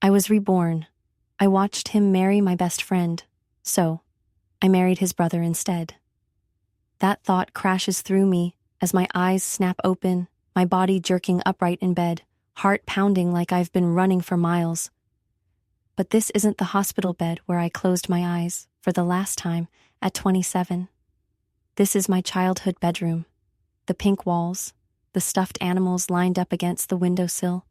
I was reborn. I watched him marry my best friend, so I married his brother instead. That thought crashes through me as my eyes snap open, my body jerking upright in bed, heart pounding like I've been running for miles. But this isn't the hospital bed where I closed my eyes for the last time at 27. This is my childhood bedroom. The pink walls, the stuffed animals lined up against the windowsill,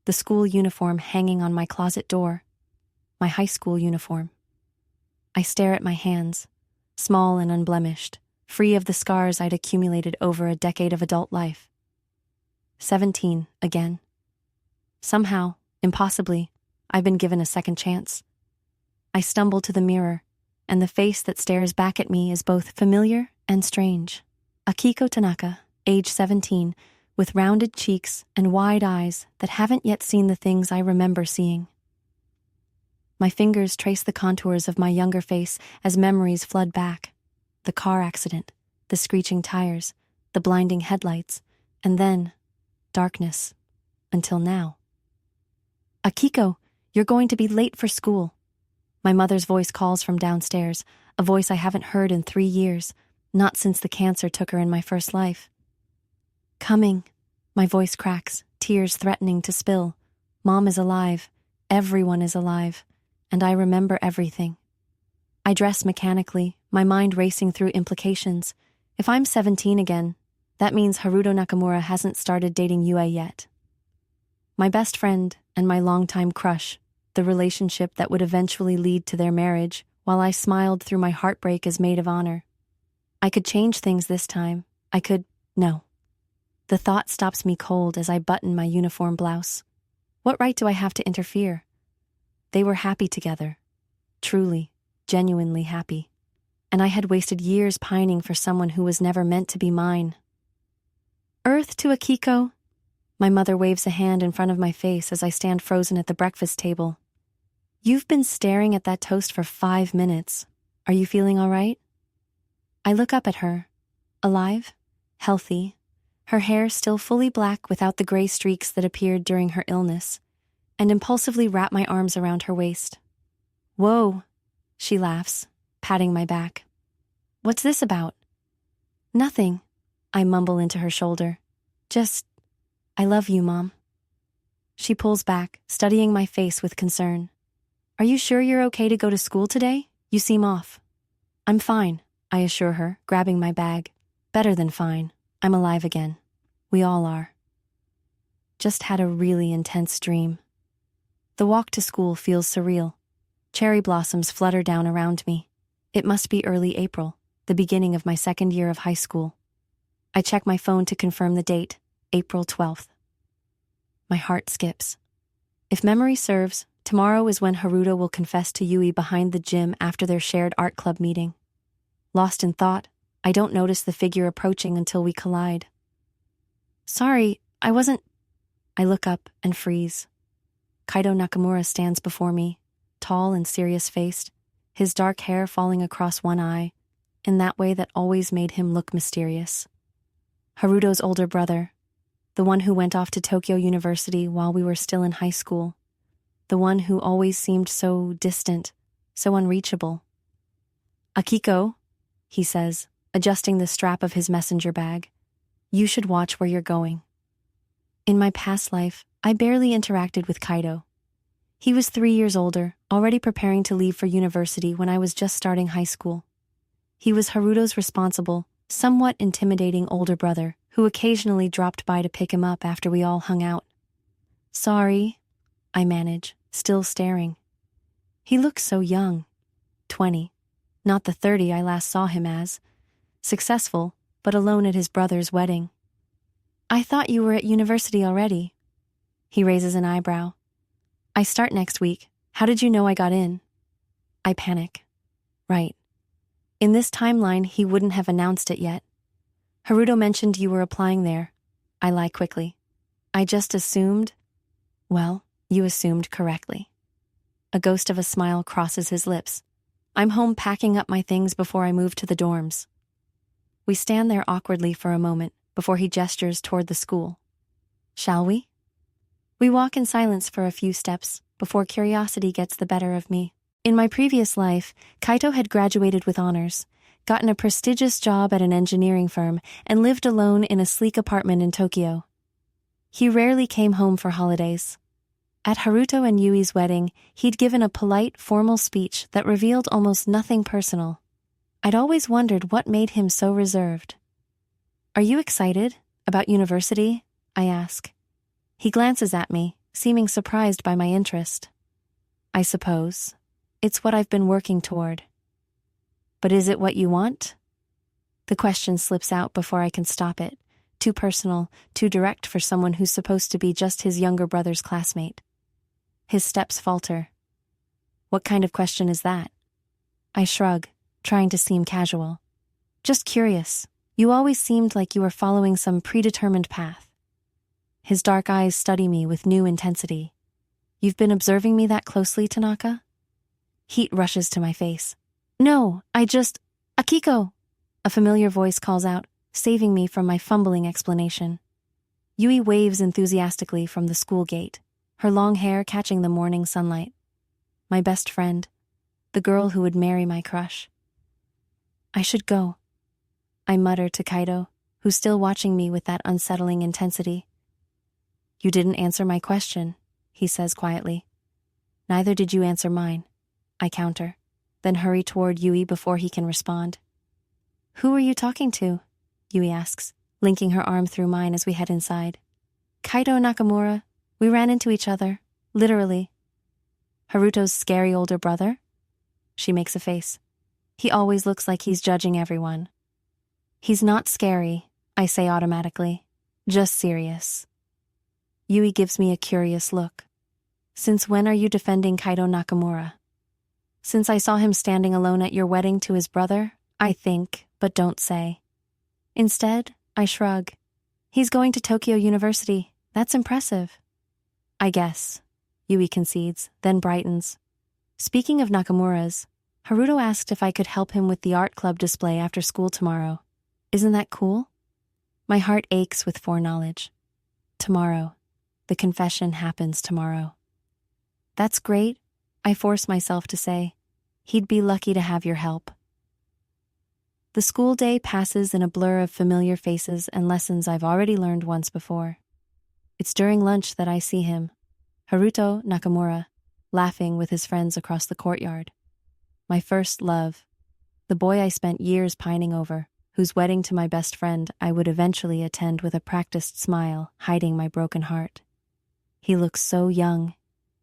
the school uniform hanging on my closet door, my high school uniform. I stare at my hands, small and unblemished, free of the scars I'd accumulated over a decade of adult life. 17 again. Somehow, impossibly, I've been given a second chance. I stumble to the mirror, and the face that stares back at me is both familiar and strange. Akiko Tanaka, age 17, with rounded cheeks and wide eyes that haven't yet seen the things I remember seeing. My fingers trace the contours of my younger face as memories flood back. The car accident, the screeching tires, the blinding headlights, and then darkness, until now. Akiko, you're going to be late for school. My mother's voice calls from downstairs, a voice I haven't heard in 3 years, not since the cancer took her in my first life. Coming, my voice cracks, tears threatening to spill. Mom is alive, everyone is alive, and I remember everything. I dress mechanically, my mind racing through implications. If I'm 17 again, that means Haruto Nakamura hasn't started dating Yue yet. My best friend and my longtime crush, the relationship that would eventually lead to their marriage, while I smiled through my heartbreak as maid of honor. I could change things this time. No. The thought stops me cold as I button my uniform blouse. What right do I have to interfere? They were happy together. Truly, genuinely happy. And I had wasted years pining for someone who was never meant to be mine. Earth to Akiko. My mother waves a hand in front of my face as I stand frozen at the breakfast table. You've been staring at that toast for 5 minutes. Are you feeling all right? I look up at her. Alive? Healthy? Her hair still fully black without the gray streaks that appeared during her illness, and impulsively wrap my arms around her waist. Whoa, she laughs, patting my back. What's this about? Nothing, I mumble into her shoulder. Just, I love you, Mom. She pulls back, studying my face with concern. Are you sure you're okay to go to school today? You seem off. I'm fine, I assure her, grabbing my bag. Better than fine. I'm alive again. We all are. Just had a really intense dream. The walk to school feels surreal. Cherry blossoms flutter down around me. It must be early April, the beginning of my second year of high school. I check my phone to confirm the date, April 12th. My heart skips. If memory serves, tomorrow is when Haruto will confess to Yui behind the gym after their shared art club meeting. Lost in thought, I don't notice the figure approaching until we collide. Sorry, I look up and freeze. Kaido Nakamura stands before me, tall and serious-faced, his dark hair falling across one eye, in that way that always made him look mysterious. Haruto's older brother, the one who went off to Tokyo University while we were still in high school, the one who always seemed so distant, so unreachable. Akiko, he says, adjusting the strap of his messenger bag. You should watch where you're going. In my past life, I barely interacted with Kaido. He was 3 years older, already preparing to leave for university when I was just starting high school. He was Haruto's responsible, somewhat intimidating older brother who occasionally dropped by to pick him up after we all hung out. Sorry, I manage, still staring. He looks so young. 20. Not the 30 I last saw him as. Successful, but alone at his brother's wedding. I thought you were at university already. He raises an eyebrow. I start next week. How did you know I got in? I panic. Right. In this timeline, he wouldn't have announced it yet. Haruto mentioned you were applying there. I lie quickly. I just assumed. Well, you assumed correctly. A ghost of a smile crosses his lips. I'm home packing up my things before I move to the dorms. We stand there awkwardly for a moment before he gestures toward the school. Shall we? We walk in silence for a few steps, before curiosity gets the better of me. In my previous life, Kaito had graduated with honors, gotten a prestigious job at an engineering firm, and lived alone in a sleek apartment in Tokyo. He rarely came home for holidays. At Haruto and Yui's wedding, he'd given a polite, formal speech that revealed almost nothing personal. I'd always wondered what made him so reserved. "Are you excited about university?" I ask. He glances at me, seeming surprised by my interest. "I suppose. It's what I've been working toward." "But is it what you want?" The question slips out before I can stop it. Too personal, too direct for someone who's supposed to be just his younger brother's classmate. His steps falter. "What kind of question is that?" I shrug, trying to seem casual. "Just curious. You always seemed like you were following some predetermined path." His dark eyes study me with new intensity. "You've been observing me that closely, Tanaka?" Heat rushes to my face. "No, Akiko!" A familiar voice calls out, saving me from my fumbling explanation. Yui waves enthusiastically from the school gate, her long hair catching the morning sunlight. My best friend, the girl who would marry my crush. "I should go," I mutter to Kaito, who's still watching me with that unsettling intensity. "You didn't answer my question," he says quietly. "Neither did you answer mine," I counter, then hurry toward Yui before he can respond. "Who are you talking to?" Yui asks, linking her arm through mine as we head inside. "Kaito Nakamura. We ran into each other, literally." "Haruto's scary older brother?" She makes a face. "He always looks like he's judging everyone." "He's not scary," I say automatically. "Just serious." Yui gives me a curious look. "Since when are you defending Kaito Nakamura?" "Since I saw him standing alone at your wedding to his brother, I think, but don't say." Instead, I shrug. "He's going to Tokyo University. That's impressive." "I guess," Yui concedes, then brightens. "Speaking of Nakamura's, Haruto asked if I could help him with the art club display after school tomorrow. Isn't that cool?" My heart aches with foreknowledge. Tomorrow. The confession happens tomorrow. "That's great," I force myself to say. "He'd be lucky to have your help." The school day passes in a blur of familiar faces and lessons I've already learned once before. It's during lunch that I see him, Haruto Nakamura, laughing with his friends across the courtyard. My first love, the boy I spent years pining over, whose wedding to my best friend I would eventually attend with a practiced smile hiding my broken heart. He looks so young,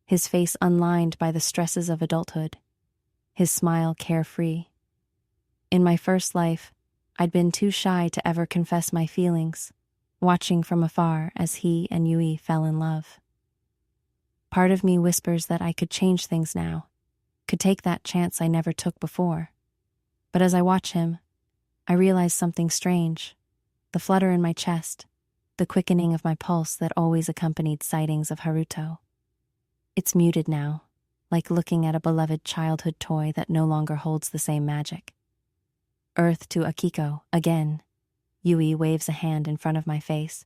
his face unlined by the stresses of adulthood, his smile carefree. In my first life, I'd been too shy to ever confess my feelings, watching from afar as he and Yui fell in love. Part of me whispers that I could change things now, could take that chance I never took before. But as I watch him, I realize something strange, the flutter in my chest, the quickening of my pulse that always accompanied sightings of Haruto. It's muted now, like looking at a beloved childhood toy that no longer holds the same magic. Earth to Akiko, again. Yui waves a hand in front of my face,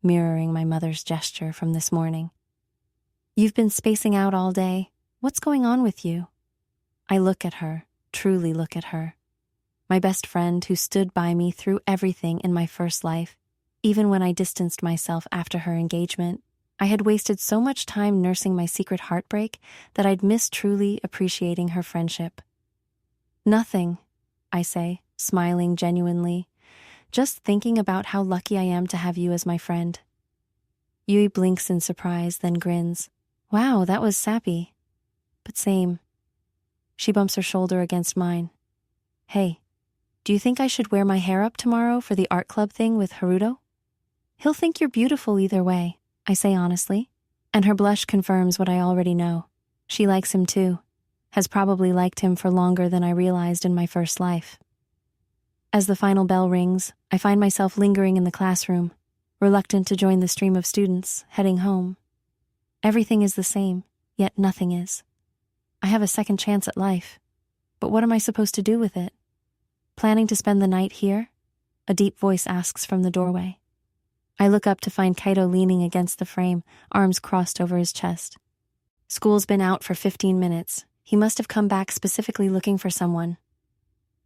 mirroring my mother's gesture from this morning. "You've been spacing out all day. What's going on with you?" I look at her, truly look at her. My best friend who stood by me through everything in my first life, even when I distanced myself after her engagement. I had wasted so much time nursing my secret heartbreak that I'd missed truly appreciating her friendship. "Nothing," I say, smiling genuinely, "just thinking about how lucky I am to have you as my friend." Yui blinks in surprise, then grins. "Wow, that was sappy." "But same." She bumps her shoulder against mine. "Hey, do you think I should wear my hair up tomorrow for the art club thing with Haruto?" "He'll think you're beautiful either way," I say honestly, and her blush confirms what I already know. She likes him too, has probably liked him for longer than I realized in my first life. As the final bell rings, I find myself lingering in the classroom, reluctant to join the stream of students, heading home. Everything is the same, yet nothing is. I have a second chance at life, but what am I supposed to do with it? "Planning to spend the night here?" A deep voice asks from the doorway. I look up to find Kaito leaning against the frame, arms crossed over his chest. School's been out for 15 minutes. He must have come back specifically looking for someone.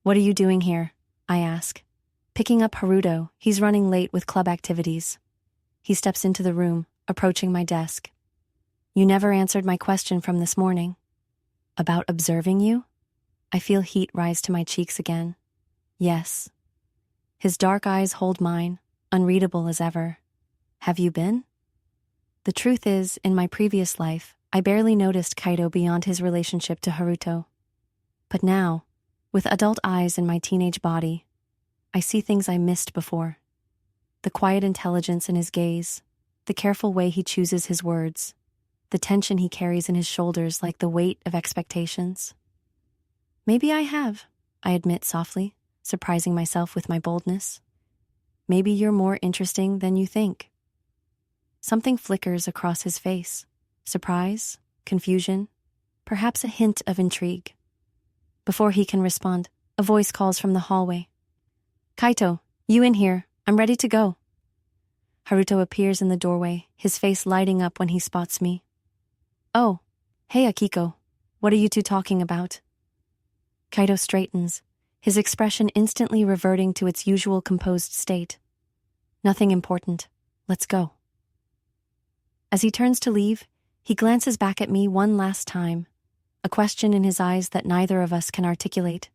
What are you doing here? I ask. Picking up Haruto. He's running late with club activities. He steps into the room, approaching my desk. You never answered my question from this morning. About observing you? I feel heat rise to my cheeks again. Yes. His dark eyes hold mine, unreadable as ever. Have you been? The truth is, in my previous life, I barely noticed Kaito beyond his relationship to Haruto. But now, with adult eyes in my teenage body, I see things I missed before. The quiet intelligence in his gaze, the careful way he chooses his words, the tension he carries in his shoulders like the weight of expectations. Maybe I have, I admit softly, surprising myself with my boldness. Maybe you're more interesting than you think. Something flickers across his face. Surprise, confusion, perhaps a hint of intrigue. Before he can respond, a voice calls from the hallway. Kaito, you in here. I'm ready to go. Haruto appears in the doorway, his face lighting up when he spots me. Oh, hey Akiko, what are you two talking about? Kaito straightens, his expression instantly reverting to its usual composed state. Nothing important. Let's go. As he turns to leave, he glances back at me one last time, a question in his eyes that neither of us can articulate.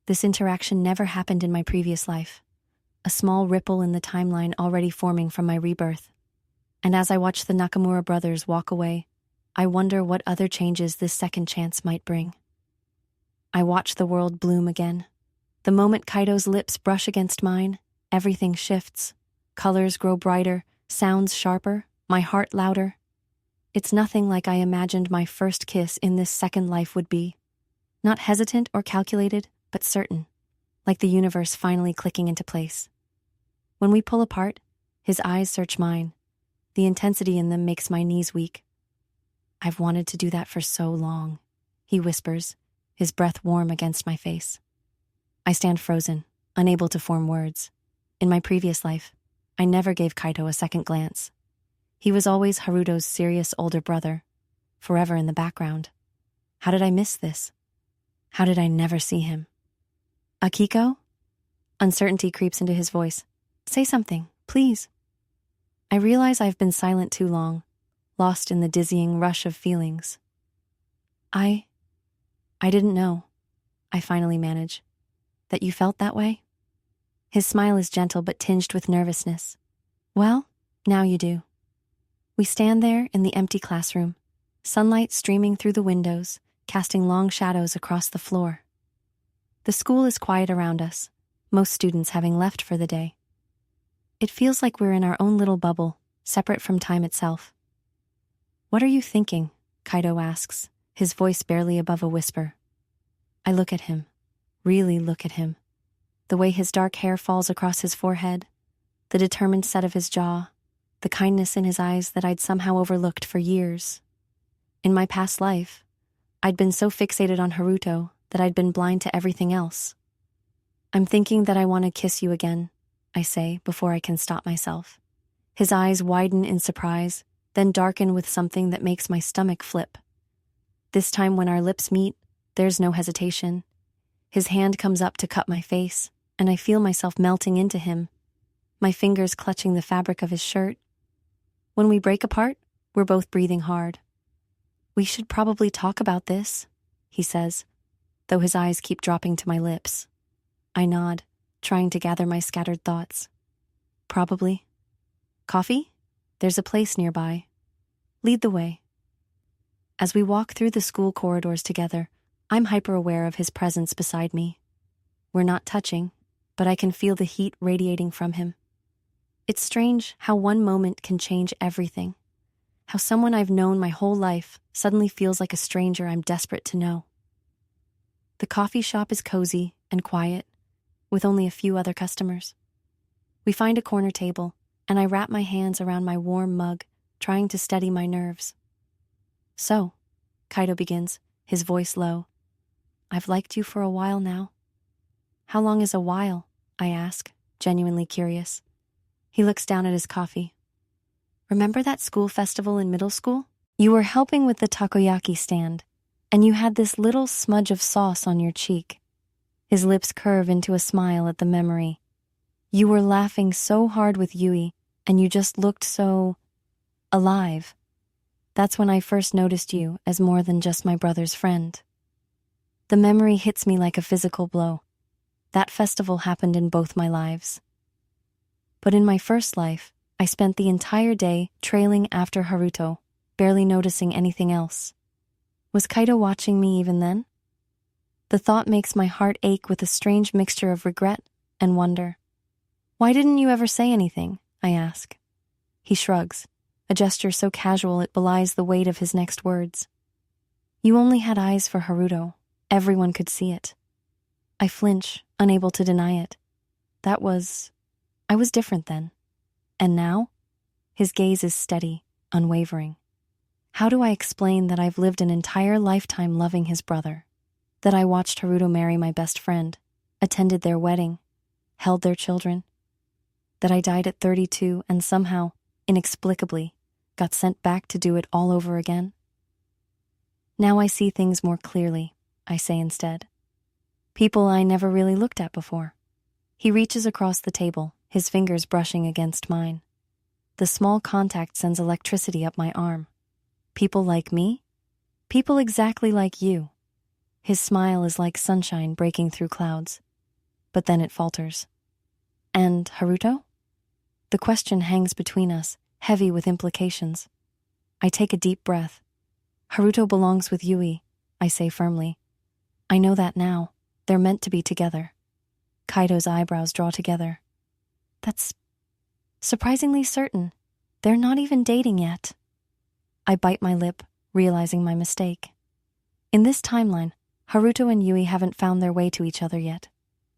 This interaction never happened in my previous life, a small ripple in the timeline already forming from my rebirth. And as I watch the Nakamura brothers walk away, I wonder what other changes this second chance might bring. I watch the world bloom again. The moment Kaito's lips brush against mine, everything shifts. Colors grow brighter, sounds sharper, my heart louder. It's nothing like I imagined my first kiss in this second life would be. Not hesitant or calculated, but certain, like the universe finally clicking into place. When we pull apart, his eyes search mine. The intensity in them makes my knees weak. I've wanted to do that for so long, he whispers, his breath warm against my face. I stand frozen, unable to form words. In my previous life, I never gave Kaito a second glance. He was always Haruto's serious older brother, forever in the background. How did I miss this? How did I never see him? Akiko? Uncertainty creeps into his voice. Say something, please. I realize I've been silent too long, lost in the dizzying rush of feelings. I didn't know, I finally manage, that you felt that way. His smile is gentle but tinged with nervousness. Well, now you do. We stand there in the empty classroom, sunlight streaming through the windows, casting long shadows across the floor. The school is quiet around us, most students having left for the day. It feels like we're in our own little bubble, separate from time itself. What are you thinking? Kaito asks, his voice barely above a whisper. I look at him, really look at him. The way his dark hair falls across his forehead, the determined set of his jaw, the kindness in his eyes that I'd somehow overlooked for years. In my past life, I'd been so fixated on Haruto that I'd been blind to everything else. I'm thinking that I want to kiss you again, I say before I can stop myself. His eyes widen in surprise, then darken with something that makes my stomach flip. This time when our lips meet, there's no hesitation. His hand comes up to cup my face, and I feel myself melting into him, my fingers clutching the fabric of his shirt. When we break apart, we're both breathing hard. We should probably talk about this, he says, though his eyes keep dropping to my lips. I nod, trying to gather my scattered thoughts. Probably. Coffee? There's a place nearby. Lead the way. As we walk through the school corridors together, I'm hyper-aware of his presence beside me. We're not touching, but I can feel the heat radiating from him. It's strange how one moment can change everything. How someone I've known my whole life suddenly feels like a stranger I'm desperate to know. The coffee shop is cozy and quiet, with only a few other customers. We find a corner table, and I wrap my hands around my warm mug, trying to steady my nerves. So, Kaito begins, his voice low. I've liked you for a while now. How long is a while? I ask, genuinely curious. He looks down at his coffee. Remember that school festival in middle school? You were helping with the takoyaki stand, and you had this little smudge of sauce on your cheek. His lips curve into a smile at the memory. You were laughing so hard with Yui, and you just looked so alive. That's when I first noticed you as more than just my brother's friend. The memory hits me like a physical blow. That festival happened in both my lives. But in my first life, I spent the entire day trailing after Haruto, barely noticing anything else. Was Kaito watching me even then? The thought makes my heart ache with a strange mixture of regret and wonder. Why didn't you ever say anything? I ask. He shrugs, a gesture so casual it belies the weight of his next words. You only had eyes for Haruto. Everyone could see it. I flinch, unable to deny it. I was different then. And now? His gaze is steady, unwavering. How do I explain that I've lived an entire lifetime loving his brother? That I watched Haruto marry my best friend, attended their wedding, held their children? That I died at 32 and somehow, inexplicably, got sent back to do it all over again? Now I see things more clearly, I say instead. People I never really looked at before. He reaches across the table, his fingers brushing against mine. The small contact sends electricity up my arm. People like me? People exactly like you. His smile is like sunshine breaking through clouds. But then it falters. And Haruto? The question hangs between us, heavy with implications. I take a deep breath. Haruto belongs with Yui, I say firmly. I know that now. They're meant to be together. Kaito's eyebrows draw together. That's surprisingly certain. They're not even dating yet. I bite my lip, realizing my mistake. In this timeline, Haruto and Yui haven't found their way to each other yet.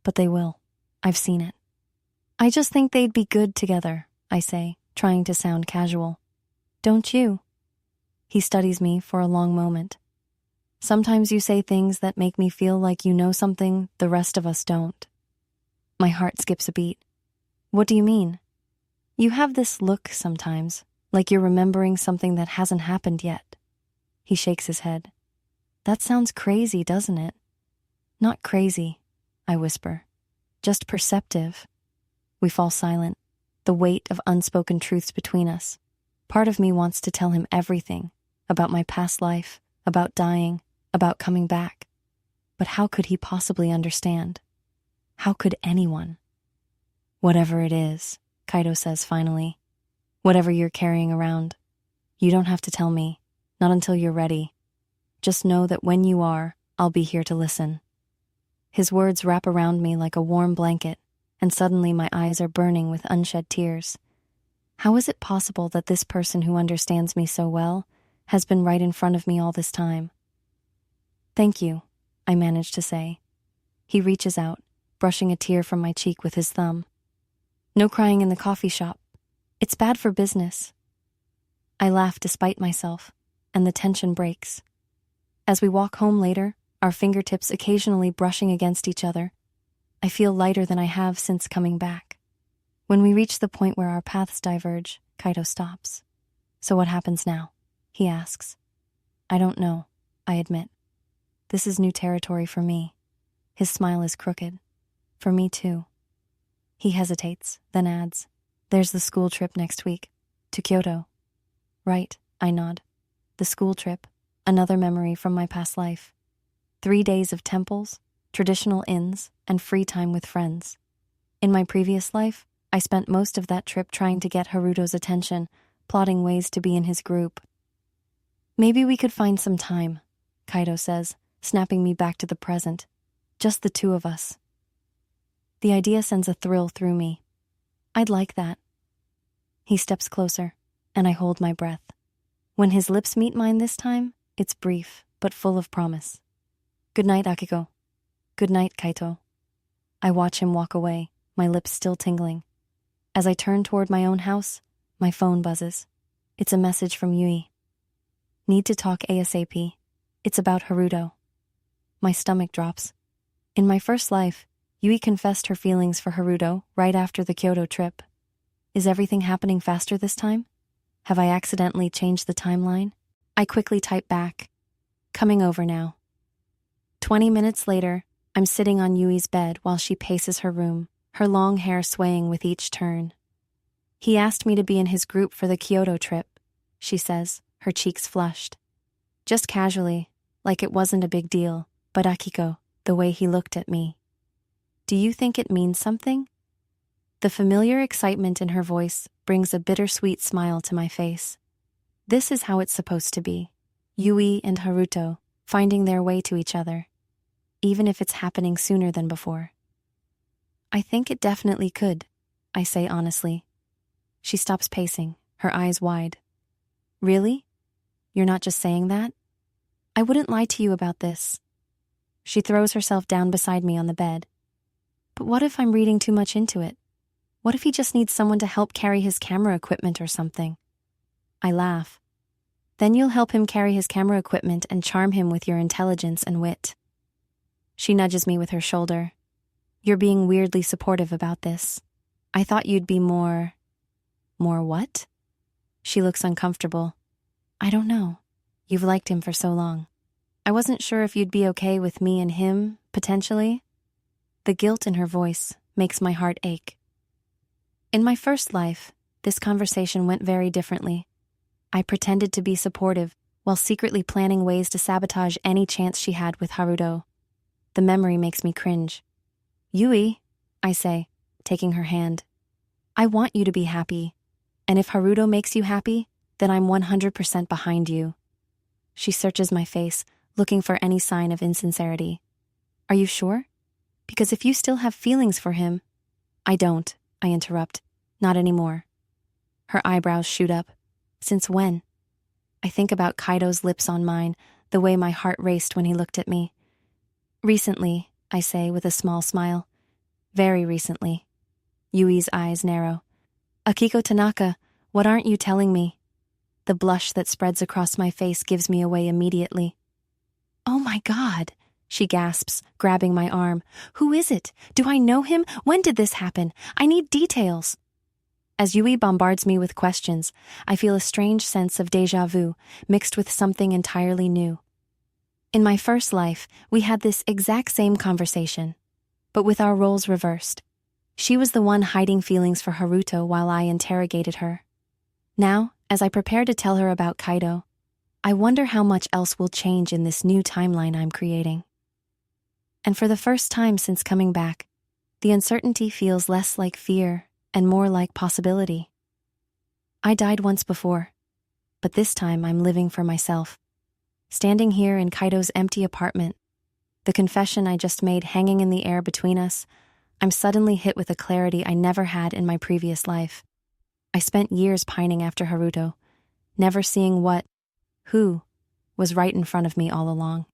But they will. I've seen it. I just think they'd be good together, I say, trying to sound casual. Don't you? He studies me for a long moment. Sometimes you say things that make me feel like you know something the rest of us don't. My heart skips a beat. What do you mean? You have this look sometimes, like you're remembering something that hasn't happened yet. He shakes his head. That sounds crazy, doesn't it? Not crazy, I whisper. Just perceptive. We fall silent, the weight of unspoken truths between us. Part of me wants to tell him everything, about my past life, about dying, about coming back. But how could he possibly understand? How could anyone? Whatever it is, Kaito says finally. Whatever you're carrying around. You don't have to tell me, not until you're ready. Just know that when you are, I'll be here to listen. His words wrap around me like a warm blanket, and suddenly my eyes are burning with unshed tears. How is it possible that this person who understands me so well has been right in front of me all this time? Thank you, I manage to say. He reaches out, brushing a tear from my cheek with his thumb. No crying in the coffee shop. It's bad for business. I laugh despite myself, and the tension breaks. As we walk home later, our fingertips occasionally brushing against each other, I feel lighter than I have since coming back. When we reach the point where our paths diverge, Kaito stops. So what happens now? He asks. I don't know, I admit. This is new territory for me. His smile is crooked. For me too. He hesitates, then adds, There's the school trip next week. To Kyoto. Right, I nod. The school trip, another memory from my past life. 3 days of temples, traditional inns, and free time with friends. In my previous life, I spent most of that trip trying to get Haruto's attention, plotting ways to be in his group. Maybe we could find some time, Kaito says, snapping me back to the present. Just the two of us. The idea sends a thrill through me. I'd like that. He steps closer, and I hold my breath. When his lips meet mine this time, it's brief, but full of promise. Good night, Akiko. Good night, Kaito. I watch him walk away, my lips still tingling. As I turn toward my own house, my phone buzzes. It's a message from Yui. Need to talk ASAP. It's about Haruto. My stomach drops. In my first life, Yui confessed her feelings for Haruto right after the Kyoto trip. Is everything happening faster this time? Have I accidentally changed the timeline? I quickly type back, "Coming over now." 20 minutes later, I'm sitting on Yui's bed while she paces her room, her long hair swaying with each turn. "He asked me to be in his group for the Kyoto trip," she says, her cheeks flushed. Just casually, like it wasn't a big deal, but Akiko, the way he looked at me. "Do you think it means something?" The familiar excitement in her voice brings a bittersweet smile to my face. This is how it's supposed to be. Yui and Haruto finding their way to each other, even if it's happening sooner than before. "I think it definitely could," I say honestly. She stops pacing, her eyes wide. "Really? You're not just saying that?" "I wouldn't lie to you about this." She throws herself down beside me on the bed. "But what if I'm reading too much into it? What if he just needs someone to help carry his camera equipment or something?" I laugh. "Then you'll help him carry his camera equipment and charm him with your intelligence and wit." She nudges me with her shoulder. "You're being weirdly supportive about this. I thought you'd be more... More what?" She looks uncomfortable. "I don't know. You've liked him for so long. I wasn't sure if you'd be okay with me and him, potentially." The guilt in her voice makes my heart ache. In my first life, this conversation went very differently. I pretended to be supportive while secretly planning ways to sabotage any chance she had with Haruto. The memory makes me cringe. "Yui," I say, taking her hand. "I want you to be happy. And if Haruto makes you happy, then I'm 100% behind you." She searches my face, looking for any sign of insincerity. "Are you sure? Because if you still have feelings for him..." "I don't," I interrupt. "Not anymore." Her eyebrows shoot up. "Since when?" I think about Kaido's lips on mine, the way my heart raced when he looked at me. "Recently," I say with a small smile. "Very recently." Yui's eyes narrow. "Akiko Tanaka, what aren't you telling me?" The blush that spreads across my face gives me away immediately. "Oh my God," she gasps, grabbing my arm. "Who is it? Do I know him? When did this happen? I need details." As Yui bombards me with questions, I feel a strange sense of déjà vu mixed with something entirely new. In my first life, we had this exact same conversation, but with our roles reversed. She was the one hiding feelings for Haruto while I interrogated her. Now, as I prepare to tell her about Kaido, I wonder how much else will change in this new timeline I'm creating. And for the first time since coming back, the uncertainty feels less like fear and more like possibility. I died once before, but this time I'm living for myself. Standing here in Kaido's empty apartment, the confession I just made hanging in the air between us, I'm suddenly hit with a clarity I never had in my previous life. I spent years pining after Haruto, never seeing who, was right in front of me all along.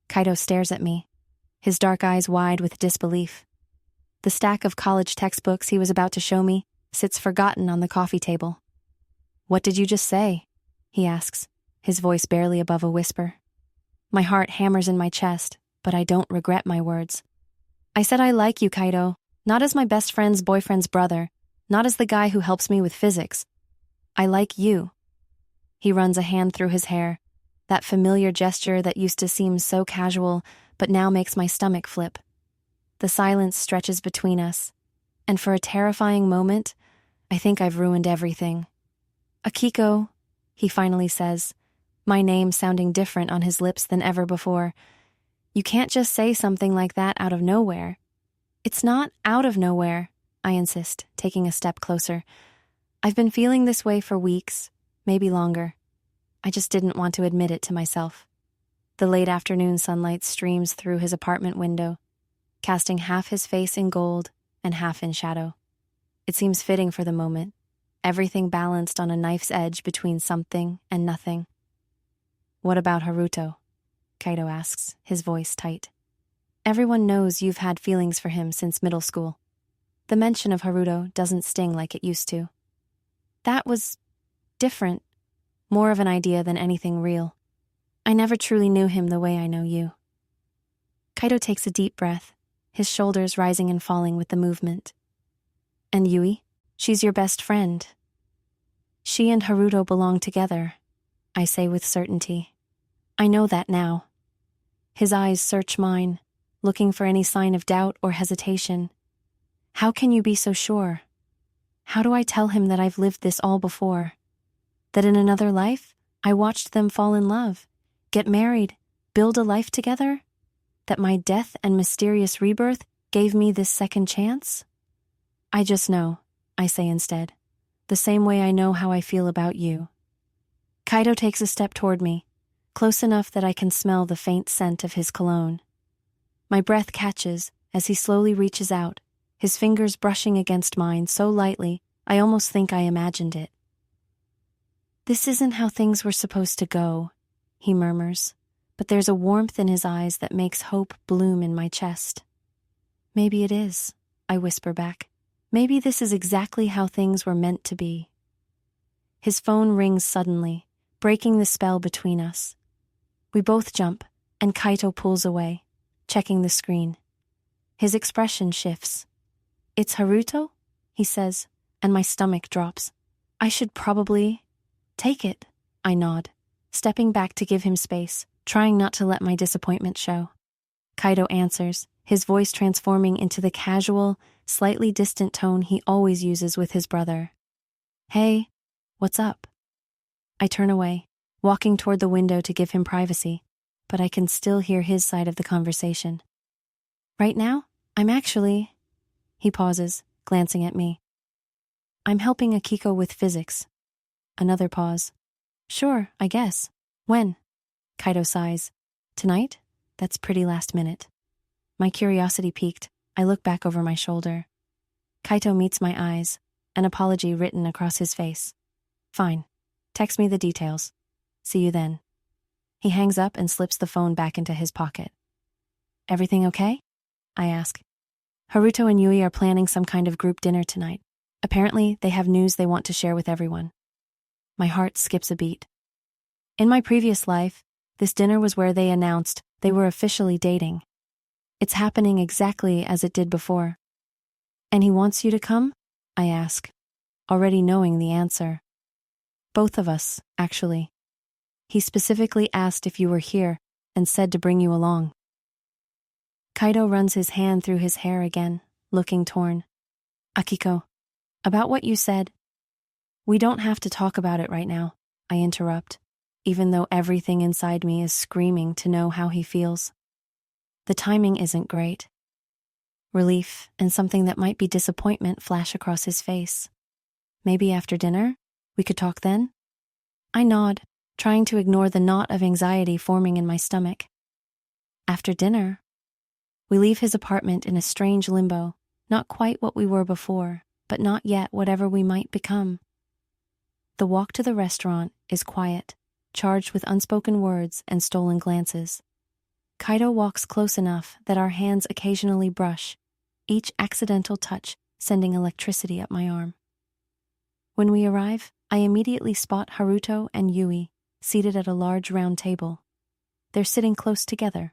Kaido stares at me, his dark eyes wide with disbelief. The stack of college textbooks he was about to show me sits forgotten on the coffee table. "What did you just say?" he asks, his voice barely above a whisper. My heart hammers in my chest, but I don't regret my words. "I said I like you, Kaido, not as my best friend's boyfriend's brother, not as the guy who helps me with physics. I like you." He runs a hand through his hair, that familiar gesture that used to seem so casual, but now makes my stomach flip. The silence stretches between us, and for a terrifying moment, I think I've ruined everything. "Akiko," he finally says, my name sounding different on his lips than ever before. "You can't just say something like that out of nowhere." "It's not out of nowhere," I insist, taking a step closer. "I've been feeling this way for weeks, maybe longer. I just didn't want to admit it to myself." The late afternoon sunlight streams through his apartment window, casting half his face in gold and half in shadow. It seems fitting for the moment, everything balanced on a knife's edge between something and nothing. "What about Haruto?" Kaido asks, his voice tight. "Everyone knows you've had feelings for him since middle school. The mention of Haruto doesn't sting like it used to. That was different, more of an idea than anything real. I never truly knew him the way I know you." Kaido takes a deep breath, his shoulders rising and falling with the movement. "And Yui? She's your best friend. She and Haruto belong together. I say with certainty. I know that now. His eyes search mine, looking for any sign of doubt or hesitation. How can you be so sure? How do I tell him that I've lived this all before? That in another life, I watched them fall in love, get married, build a life together? That my death and mysterious rebirth gave me this second chance? I just know, I say instead, the same way I know how I feel about you. Kaito takes a step toward me, close enough that I can smell the faint scent of his cologne. My breath catches as he slowly reaches out, his fingers brushing against mine so lightly I almost think I imagined it. This isn't how things were supposed to go, he murmurs, but there's a warmth in his eyes that makes hope bloom in my chest. Maybe it is, I whisper back. Maybe this is exactly how things were meant to be. His phone rings suddenly, breaking the spell between us. We both jump, and Kaito pulls away, checking the screen. His expression shifts. It's Haruto? He says, and my stomach drops. I should probably take it, I nod, stepping back to give him space, trying not to let my disappointment show. Kaito answers, his voice transforming into the casual, slightly distant tone he always uses with his brother. Hey, what's up? I turn away, walking toward the window to give him privacy, but I can still hear his side of the conversation. Right now, He pauses, glancing at me. I'm helping Akiko with physics. Another pause. Sure, I guess. When? Kaito sighs. Tonight? That's pretty last minute. My curiosity piqued, I look back over my shoulder. Kaito meets my eyes, an apology written across his face. Fine. Text me the details. See you then. He hangs up and slips the phone back into his pocket. Everything okay? I ask. Haruto and Yui are planning some kind of group dinner tonight. Apparently, they have news they want to share with everyone. My heart skips a beat. In my previous life, this dinner was where they announced they were officially dating. It's happening exactly as it did before. And he wants you to come? I ask, already knowing the answer. Both of us, actually. He specifically asked if you were here and said to bring you along. Kaito runs his hand through his hair again, looking torn. Akiko, about what you said. We don't have to talk about it right now, I interrupt, even though everything inside me is screaming to know how he feels. The timing isn't great. Relief and something that might be disappointment flash across his face. Maybe after dinner? We could talk then? I nod, trying to ignore the knot of anxiety forming in my stomach. After dinner? We leave his apartment in a strange limbo, not quite what we were before, but not yet whatever we might become. The walk to the restaurant is quiet, charged with unspoken words and stolen glances. Kaito walks close enough that our hands occasionally brush, each accidental touch sending electricity up my arm. When we arrive, I immediately spot Haruto and Yui, seated at a large round table. They're sitting close together,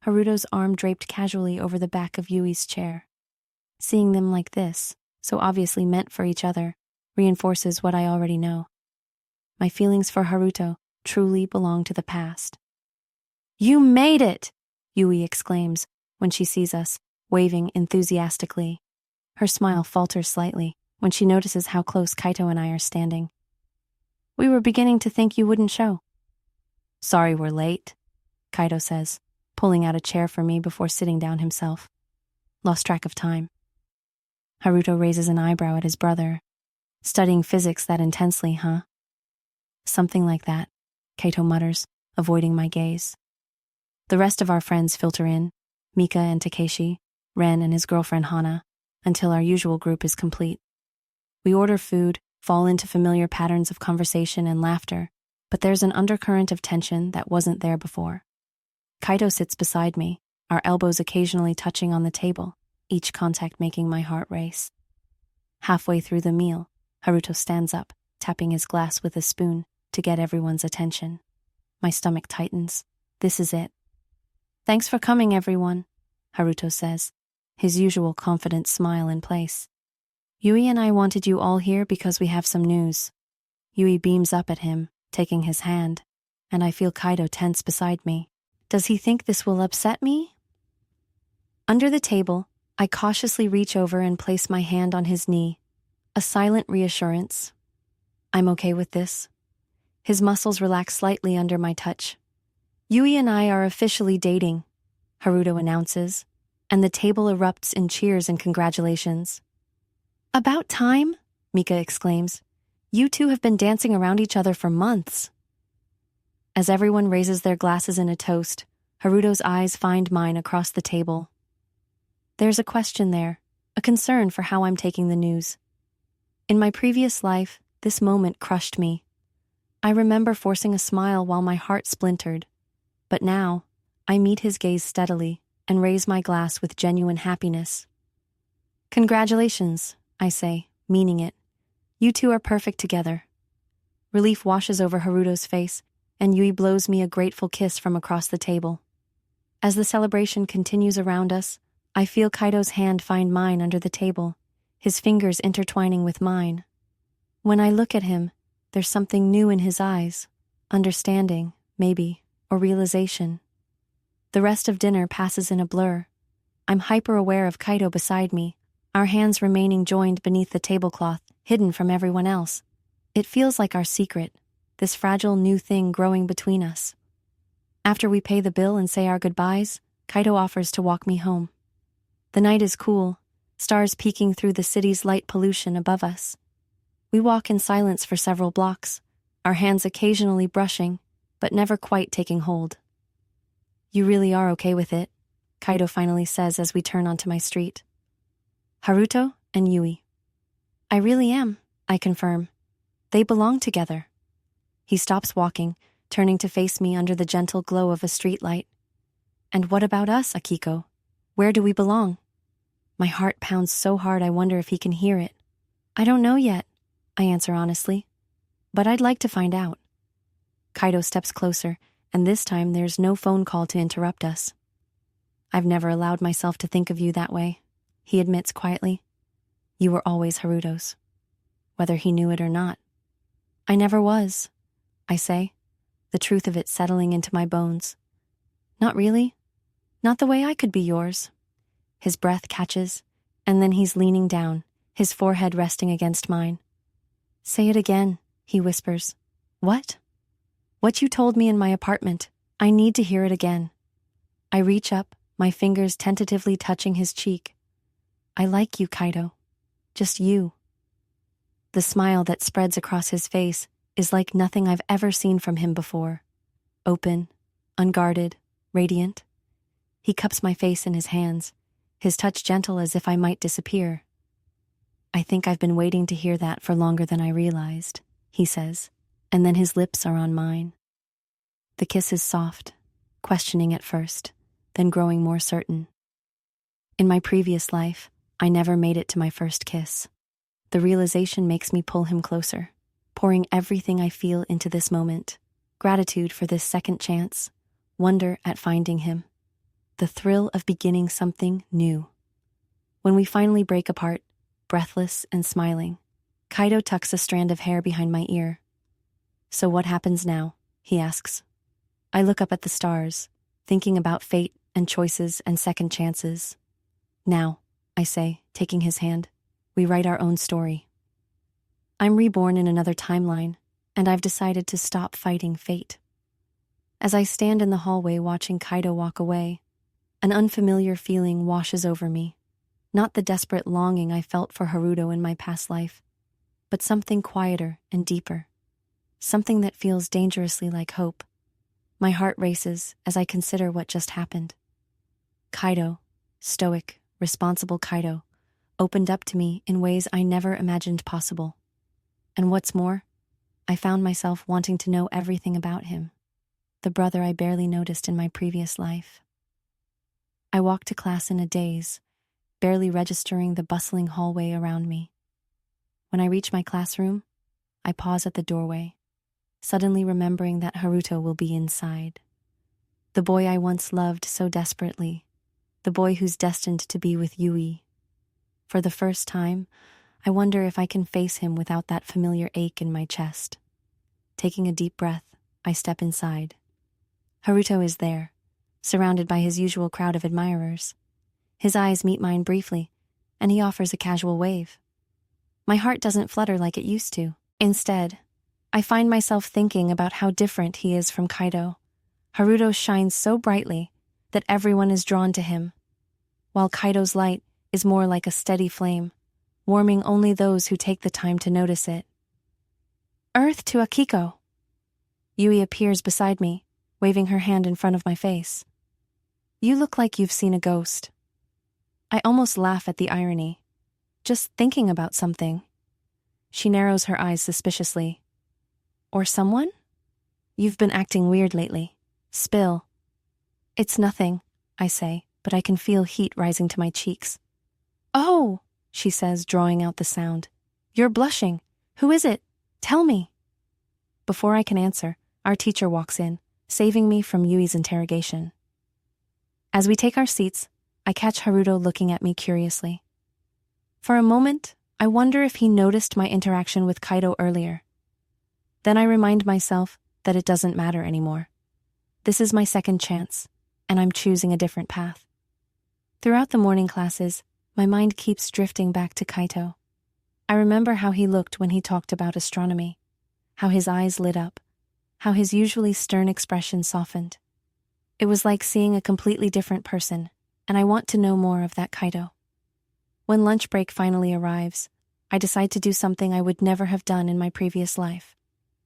Haruto's arm draped casually over the back of Yui's chair. Seeing them like this, so obviously meant for each other, reinforces what I already know. My feelings for Haruto truly belong to the past. You made it! Yui exclaims when she sees us, waving enthusiastically. Her smile falters slightly when she notices how close Kaito and I are standing. We were beginning to think you wouldn't show. Sorry we're late, Kaito says, pulling out a chair for me before sitting down himself. Lost track of time. Haruto raises an eyebrow at his brother. Studying physics that intensely, huh? Something like that, Kaito mutters, avoiding my gaze. The rest of our friends filter in, Mika and Takeshi, Ren and his girlfriend Hana, until our usual group is complete. We order food, fall into familiar patterns of conversation and laughter, but there's an undercurrent of tension that wasn't there before. Kaito sits beside me, our elbows occasionally touching on the table, each contact making my heart race. Halfway through the meal, Haruto stands up, tapping his glass with a spoon to get everyone's attention. My stomach tightens. This is it. Thanks for coming, everyone, Haruto says, his usual confident smile in place. Yui and I wanted you all here because we have some news. Yui beams up at him, taking his hand, and I feel Kaido tense beside me. Does he think this will upset me? Under the table, I cautiously reach over and place my hand on his knee, a silent reassurance. I'm okay with this. His muscles relax slightly under my touch. Yui and I are officially dating, Haruto announces, and the table erupts in cheers and congratulations. About time, Mika exclaims. You two have been dancing around each other for months. As everyone raises their glasses in a toast, Haruto's eyes find mine across the table. There's a question there, a concern for how I'm taking the news. In my previous life, this moment crushed me. I remember forcing a smile while my heart splintered. But now, I meet his gaze steadily and raise my glass with genuine happiness. Congratulations, I say, meaning it. You two are perfect together. Relief washes over Haruto's face, and Yui blows me a grateful kiss from across the table. As the celebration continues around us, I feel Kaido's hand find mine under the table, his fingers intertwining with mine. When I look at him, there's something new in his eyes, understanding, maybe, or realization. The rest of dinner passes in a blur. I'm hyper-aware of Kaido beside me, our hands remaining joined beneath the tablecloth, hidden from everyone else. It feels like our secret, this fragile new thing growing between us. After we pay the bill and say our goodbyes, Kaido offers to walk me home. The night is cool, stars peeking through the city's light pollution above us. We walk in silence for several blocks, our hands occasionally brushing, but never quite taking hold. You really are okay with it, Kaido finally says as we turn onto my street. Haruto and Yui. I really am, I confirm. They belong together. He stops walking, turning to face me under the gentle glow of a streetlight. And what about us, Akiko? Where do we belong? My heart pounds so hard I wonder if he can hear it. I don't know yet, I answer honestly. But I'd like to find out. Kaido steps closer, and this time there's no phone call to interrupt us. I've never allowed myself to think of you that way, he admits quietly. You were always Haruto's, whether he knew it or not. I never was, I say, the truth of it settling into my bones. Not really. Not the way I could be yours. His breath catches, and then he's leaning down, his forehead resting against mine. Say it again, he whispers. What? What you told me in my apartment. I need to hear it again. I reach up, my fingers tentatively touching his cheek. I like you, Kaido. Just you. The smile that spreads across his face is like nothing I've ever seen from him before. Open, unguarded, radiant. He cups my face in his hands, his touch gentle as if I might disappear. I think I've been waiting to hear that for longer than I realized, he says, and then his lips are on mine. The kiss is soft, questioning at first, then growing more certain. In my previous life, I never made it to my first kiss. The realization makes me pull him closer, pouring everything I feel into this moment. Gratitude for this second chance, wonder at finding him, the thrill of beginning something new. When we finally break apart, breathless and smiling, Kaido tucks a strand of hair behind my ear. So what happens now? He asks. I look up at the stars, thinking about fate and choices and second chances. Now, I say, taking his hand, we write our own story. I'm reborn in another timeline, and I've decided to stop fighting fate. As I stand in the hallway watching Kaido walk away, an unfamiliar feeling washes over me. Not the desperate longing I felt for Haruto in my past life, but something quieter and deeper. Something that feels dangerously like hope. My heart races as I consider what just happened. Kaido, stoic, responsible Kaido, opened up to me in ways I never imagined possible. And what's more, I found myself wanting to know everything about him, the brother I barely noticed in my previous life. I walked to class in a daze, barely registering the bustling hallway around me. When I reach my classroom, I pause at the doorway, suddenly remembering that Haruto will be inside. The boy I once loved so desperately, the boy who's destined to be with Yui. For the first time, I wonder if I can face him without that familiar ache in my chest. Taking a deep breath, I step inside. Haruto is there, surrounded by his usual crowd of admirers. His eyes meet mine briefly, and he offers a casual wave. My heart doesn't flutter like it used to. Instead, I find myself thinking about how different he is from Kaido. Haruto shines so brightly that everyone is drawn to him, while Kaido's light is more like a steady flame, warming only those who take the time to notice it. Earth to Akiko. Yui appears beside me, waving her hand in front of my face. You look like you've seen a ghost. I almost laugh at the irony. Just thinking about something. She narrows her eyes suspiciously. Or someone? You've been acting weird lately. Spill. It's nothing, I say, but I can feel heat rising to my cheeks. Oh, she says, drawing out the sound. You're blushing. Who is it? Tell me. Before I can answer, our teacher walks in, saving me from Yui's interrogation. As we take our seats, I catch Haruto looking at me curiously. For a moment, I wonder if he noticed my interaction with Kaido earlier. Then I remind myself that it doesn't matter anymore. This is my second chance, and I'm choosing a different path. Throughout the morning classes, my mind keeps drifting back to Kaito. I remember how he looked when he talked about astronomy, how his eyes lit up, how his usually stern expression softened. It was like seeing a completely different person, and I want to know more of that Kaido. When lunch break finally arrives, I decide to do something I would never have done in my previous life.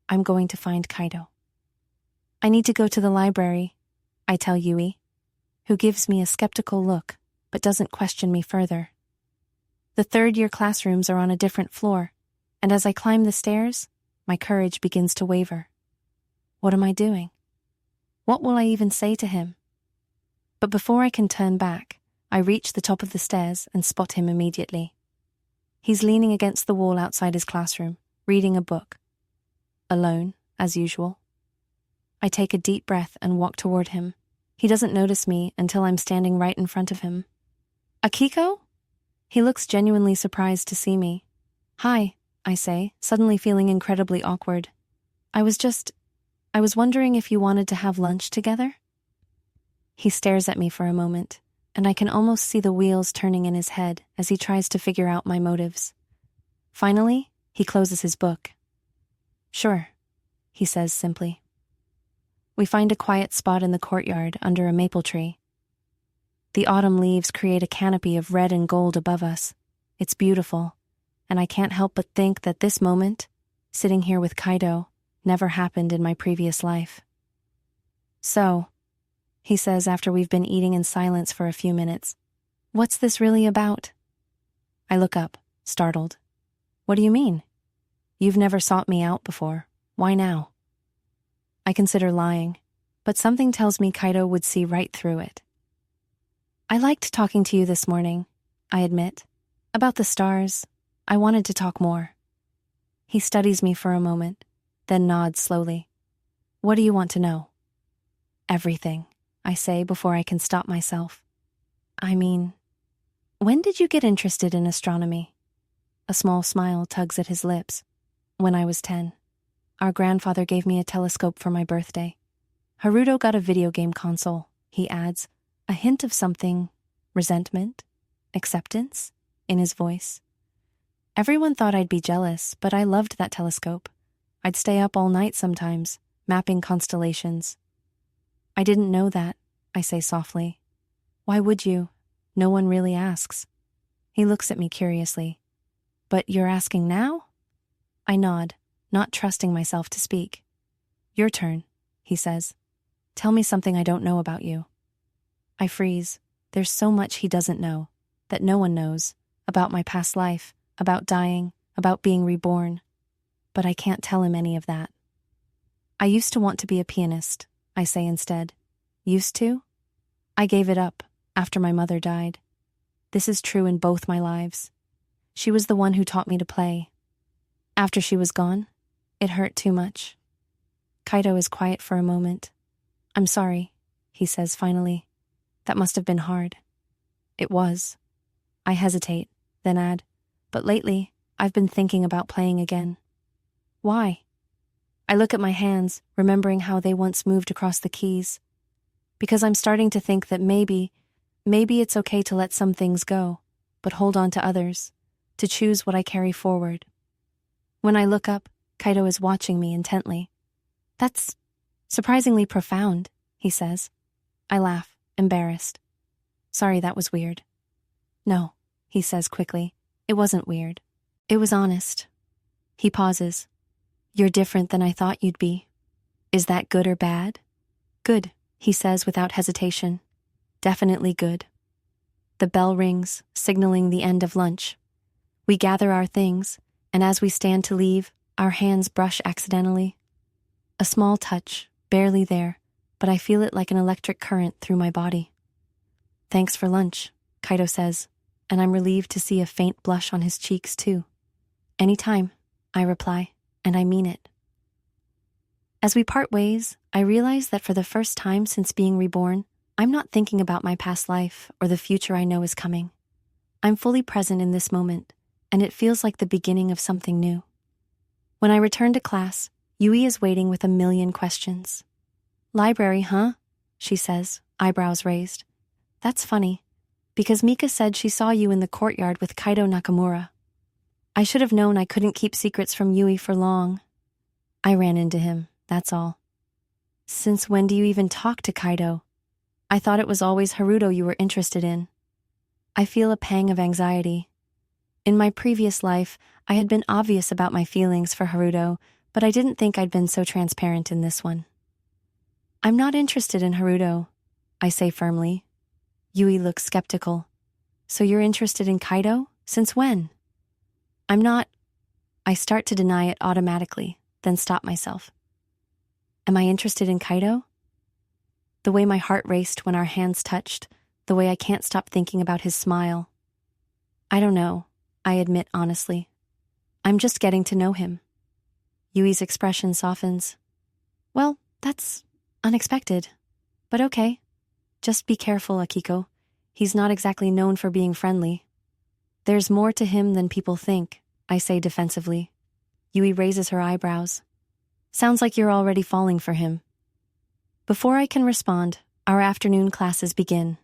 I'm going to find Kaido. I need to go to the library, I tell Yui, who gives me a skeptical look, but doesn't question me further. The third-year classrooms are on a different floor, and as I climb the stairs, my courage begins to waver. What am I doing? What will I even say to him? But before I can turn back, I reach the top of the stairs and spot him immediately. He's leaning against the wall outside his classroom, reading a book. Alone, as usual. I take a deep breath and walk toward him. He doesn't notice me until I'm standing right in front of him. Akiko? He looks genuinely surprised to see me. Hi, I say, suddenly feeling incredibly awkward. I was wondering if you wanted to have lunch together? He stares at me for a moment, and I can almost see the wheels turning in his head as he tries to figure out my motives. Finally, he closes his book. Sure, he says simply. We find a quiet spot in the courtyard under a maple tree. The autumn leaves create a canopy of red and gold above us. It's beautiful, and I can't help but think that this moment, sitting here with Kaido, never happened in my previous life. So, he says after we've been eating in silence for a few minutes, what's this really about? I look up, startled. What do you mean? You've never sought me out before. Why now? I consider lying, but something tells me Kaido would see right through it. I liked talking to you this morning, I admit. About the stars, I wanted to talk more. He studies me for a moment, then nods slowly. What do you want to know? Everything, I say before I can stop myself. I mean, when did you get interested in astronomy? A small smile tugs at his lips. When I was 10. Our grandfather gave me a telescope for my birthday. Haruto got a video game console, he adds, a hint of something, resentment, acceptance, in his voice. Everyone thought I'd be jealous, but I loved that telescope. I'd stay up all night sometimes, mapping constellations. I didn't know that, I say softly. Why would you? No one really asks. He looks at me curiously. But you're asking now? I nod, not trusting myself to speak. Your turn, he says. Tell me something I don't know about you. I freeze. There's so much he doesn't know, that no one knows, about my past life, about dying, about being reborn. But I can't tell him any of that. I used to want to be a pianist, I say instead. Used to? I gave it up after my mother died. This is true in both my lives. She was the one who taught me to play. After she was gone, it hurt too much. Kaido is quiet for a moment. I'm sorry, he says finally. That must have been hard. It was. I hesitate, then add, but lately, I've been thinking about playing again. Why? I look at my hands, remembering how they once moved across the keys. Because I'm starting to think that maybe it's okay to let some things go, but hold on to others, to choose what I carry forward. When I look up, Kaito is watching me intently. That's surprisingly profound, he says. I laugh, embarrassed. Sorry, that was weird. No, he says quickly. It wasn't weird. It was honest. He pauses. You're different than I thought you'd be. Is that good or bad? Good, he says without hesitation. Definitely good. The bell rings, signaling the end of lunch. We gather our things, and as we stand to leave, our hands brush accidentally. A small touch, barely there, but I feel it like an electric current through my body. Thanks for lunch, Kaito says, and I'm relieved to see a faint blush on his cheeks too. Anytime, I reply, and I mean it. As we part ways, I realize that for the first time since being reborn, I'm not thinking about my past life or the future I know is coming. I'm fully present in this moment, and it feels like the beginning of something new. When I return to class, Yui is waiting with a million questions. Library, huh? She says, eyebrows raised. That's funny, because Mika said she saw you in the courtyard with Kaito Nakamura. I should have known I couldn't keep secrets from Yui for long. I ran into him, that's all. Since when do you even talk to Kaito? I thought it was always Haruto you were interested in. I feel a pang of anxiety. In my previous life, I had been obvious about my feelings for Haruto, but I didn't think I'd been so transparent in this one. I'm not interested in Haruto, I say firmly. Yui looks skeptical. So you're interested in Kaito? Since when? I'm not. I start to deny it automatically, then stop myself. Am I interested in Kaito? The way my heart raced when our hands touched, the way I can't stop thinking about his smile. I don't know, I admit honestly. I'm just getting to know him. Yui's expression softens. Well, that's unexpected, but okay. Just be careful, Akiko. He's not exactly known for being friendly. There's more to him than people think, I say defensively. Yui raises her eyebrows. Sounds like you're already falling for him. Before I can respond, our afternoon classes begin.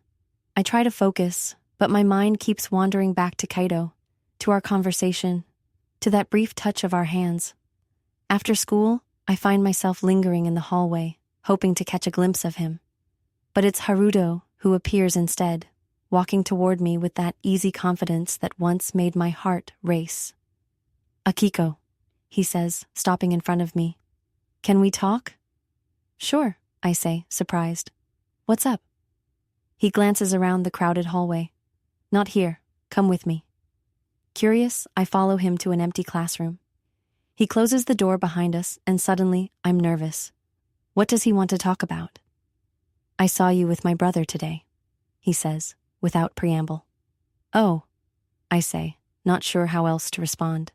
I try to focus, but my mind keeps wandering back to Kaito, to our conversation, to that brief touch of our hands. After school, I find myself lingering in the hallway, hoping to catch a glimpse of him. But it's Haruto who appears instead, walking toward me with that easy confidence that once made my heart race. Akiko, he says, stopping in front of me. Can we talk? Sure, I say, surprised. What's up? He glances around the crowded hallway. Not here. Come with me. Curious, I follow him to an empty classroom. He closes the door behind us, and suddenly, I'm nervous. What does he want to talk about? I saw you with my brother today, he says, without preamble. Oh, I say, not sure how else to respond.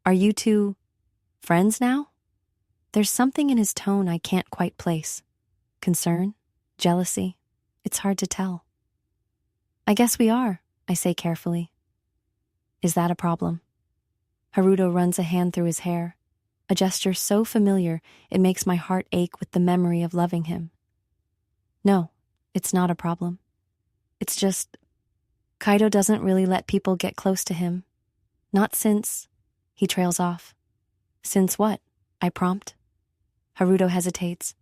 Are you two friends now? There's something in his tone I can't quite place. Concern? Jealousy? It's hard to tell. I guess we are, I say carefully. Is that a problem? Haruto runs a hand through his hair, a gesture so familiar it makes my heart ache with the memory of loving him. No, it's not a problem. It's just, Kaito doesn't really let people get close to him. Not since, he trails off. Since what? I prompt. Haruto hesitates.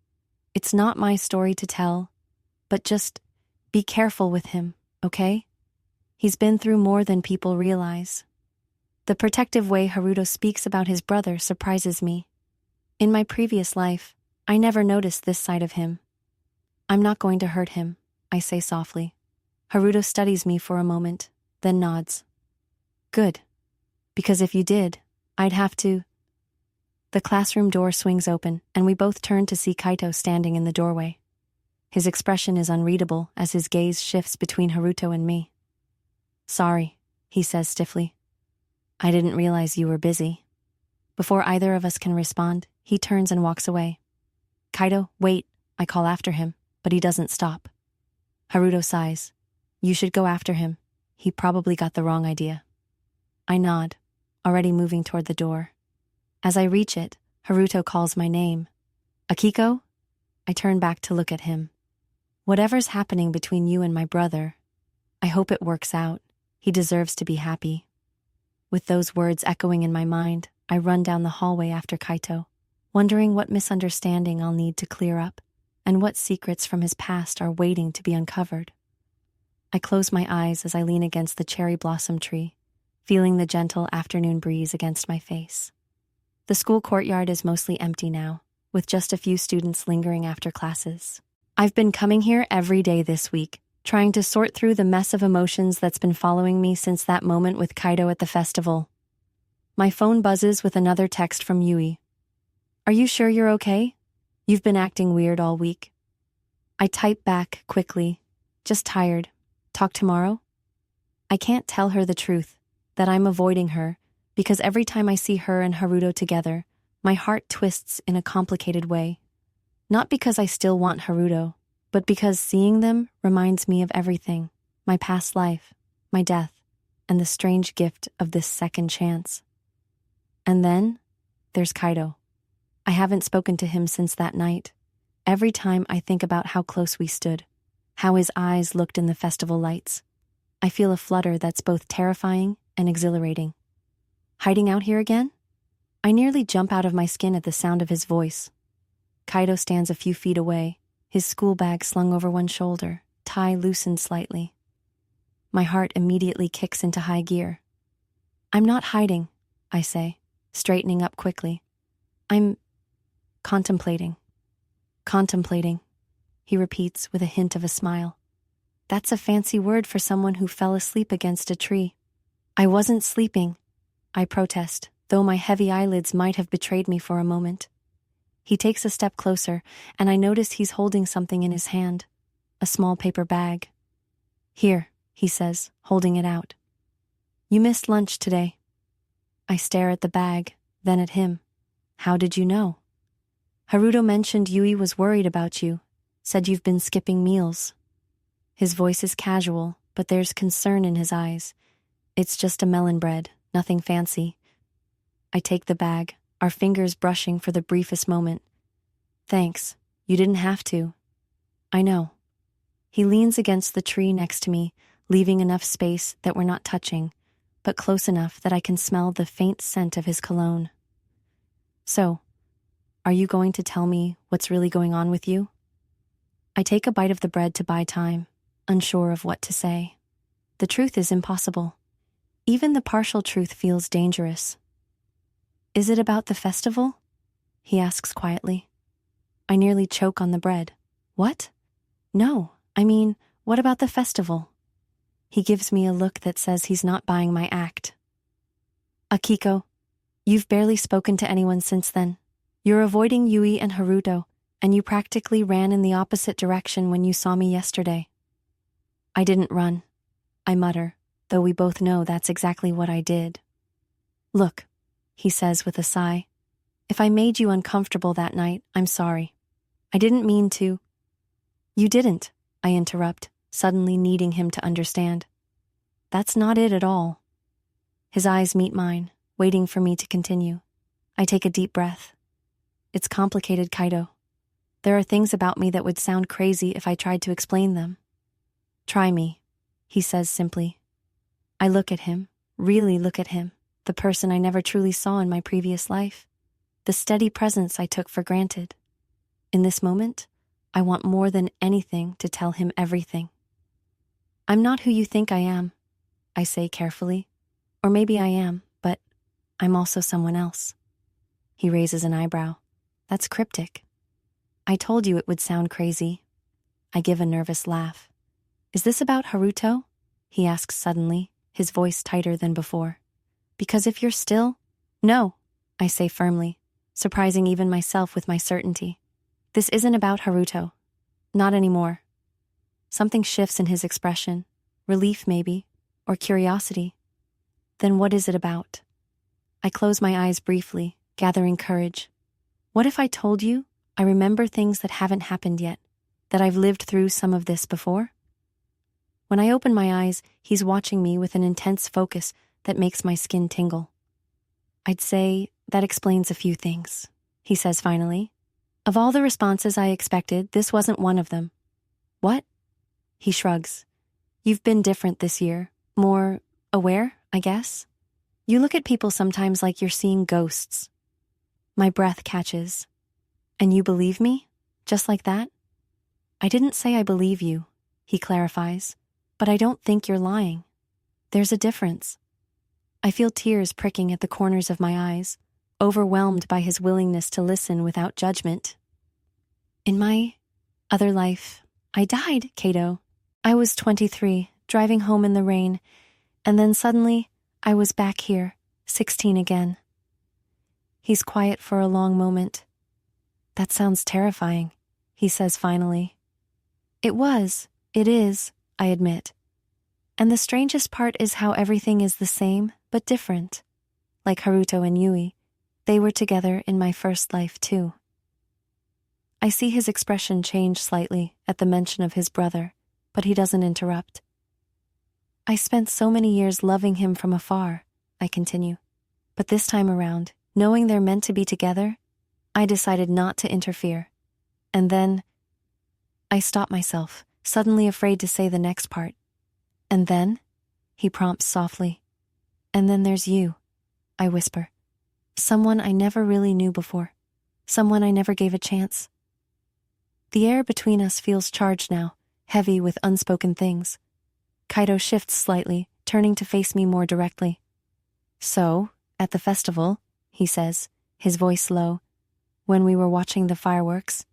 It's not my story to tell, but just be careful with him, okay? He's been through more than people realize. The protective way Haruto speaks about his brother surprises me. In my previous life, I never noticed this side of him. I'm not going to hurt him, I say softly. Haruto studies me for a moment, then nods. Good. Because if you did, I'd have to. The classroom door swings open, and we both turn to see Kaito standing in the doorway. His expression is unreadable as his gaze shifts between Haruto and me. Sorry, he says stiffly. I didn't realize you were busy. Before either of us can respond, he turns and walks away. Kaito, wait, I call after him, but he doesn't stop. Haruto sighs. You should go after him. He probably got the wrong idea. I nod, already moving toward the door. As I reach it, Haruto calls my name. Akiko? I turn back to look at him. Whatever's happening between you and my brother, I hope it works out. He deserves to be happy. With those words echoing in my mind, I run down the hallway after Kaito, wondering what misunderstanding I'll need to clear up and what secrets from his past are waiting to be uncovered. I close my eyes as I lean against the cherry blossom tree, feeling the gentle afternoon breeze against my face. The school courtyard is mostly empty now, with just a few students lingering after classes. I've been coming here every day this week, trying to sort through the mess of emotions that's been following me since that moment with Kaito at the festival. My phone buzzes with another text from Yui. Are you sure you're okay? You've been acting weird all week. I type back quickly, just tired. Talk tomorrow? I can't tell her the truth, that I'm avoiding her, because every time I see her and Haruto together, my heart twists in a complicated way. Not because I still want Haruto, but because seeing them reminds me of everything, my past life, my death, and the strange gift of this second chance. And then, there's Kaito. I haven't spoken to him since that night. Every time I think about how close we stood, how his eyes looked in the festival lights, I feel a flutter that's both terrifying and exhilarating. Hiding out here again? I nearly jump out of my skin at the sound of his voice. Kaito stands a few feet away, his school bag slung over one shoulder, tie loosened slightly. My heart immediately kicks into high gear. I'm not hiding, I say, straightening up quickly. I'm contemplating. Contemplating, he repeats with a hint of a smile. That's a fancy word for someone who fell asleep against a tree. I wasn't sleeping, I protest, though my heavy eyelids might have betrayed me for a moment. He takes a step closer, and I notice he's holding something in his hand, a small paper bag. Here, he says, holding it out. You missed lunch today. I stare at the bag, then at him. How did you know? Haruto mentioned Yui was worried about you, said you've been skipping meals. His voice is casual, but there's concern in his eyes. It's just a melon bread, nothing fancy. I take the bag, our fingers brushing for the briefest moment. Thanks, you didn't have to. I know. He leans against the tree next to me, leaving enough space that we're not touching, but close enough that I can smell the faint scent of his cologne. So, are you going to tell me what's really going on with you? I take a bite of the bread to buy time, unsure of what to say. The truth is impossible. Even the partial truth feels dangerous. Is it about the festival? He asks quietly. I nearly choke on the bread. What? No, I mean, what about the festival? He gives me a look that says he's not buying my act. Akiko, you've barely spoken to anyone since then. You're avoiding Yui and Haruto, and you practically ran in the opposite direction when you saw me yesterday. I didn't run, I mutter, though we both know that's exactly what I did. Look, he says with a sigh. If I made you uncomfortable that night, I'm sorry. I didn't mean to. You didn't, I interrupt, suddenly needing him to understand. That's not it at all. His eyes meet mine, waiting for me to continue. I take a deep breath. It's complicated, Kaito. There are things about me that would sound crazy if I tried to explain them. Try me, he says simply. I look at him, really look at him, the person I never truly saw in my previous life, the steady presence I took for granted. In this moment, I want more than anything to tell him everything. I'm not who you think I am, I say carefully. Or maybe I am, but I'm also someone else. He raises an eyebrow. That's cryptic. I told you it would sound crazy. I give a nervous laugh. Is this about Haruto? He asks suddenly, his voice tighter than before. Because if you're still... No, I say firmly, surprising even myself with my certainty. This isn't about Haruto. Not anymore. Something shifts in his expression. Relief, maybe, or curiosity. Then what is it about? I close my eyes briefly, gathering courage. What if I told you I remember things that haven't happened yet, that I've lived through some of this before? When I open my eyes, he's watching me with an intense focus that makes my skin tingle. I'd say that explains a few things. he says finally. Of all the responses I expected, this wasn't one of them. What? He shrugs. You've been different this year. More aware, I guess. You look at people sometimes like you're seeing ghosts. My breath catches. And you believe me? Just like that? I didn't say I believe you, he clarifies, but I don't think you're lying. There's a difference. I feel tears pricking at the corners of my eyes, overwhelmed by his willingness to listen without judgment. In my other life, I died, Cato. I was 23, driving home in the rain, and then suddenly I was back here, 16 again. He's quiet for a long moment. That sounds terrifying, he says finally. It is, I admit. And the strangest part is how everything is the same, but different. Like Haruto and Yui, they were together in my first life too. I see his expression change slightly at the mention of his brother, but he doesn't interrupt. I spent so many years loving him from afar, I continue. But this time around, knowing they're meant to be together, I decided not to interfere. And then I stop myself, suddenly afraid to say the next part. And then, he prompts softly. And then there's you, I whisper. Someone I never really knew before. Someone I never gave a chance. The air between us feels charged now, heavy with unspoken things. Kaito shifts slightly, turning to face me more directly. So, at the festival, he says, his voice low, when we were watching the fireworks.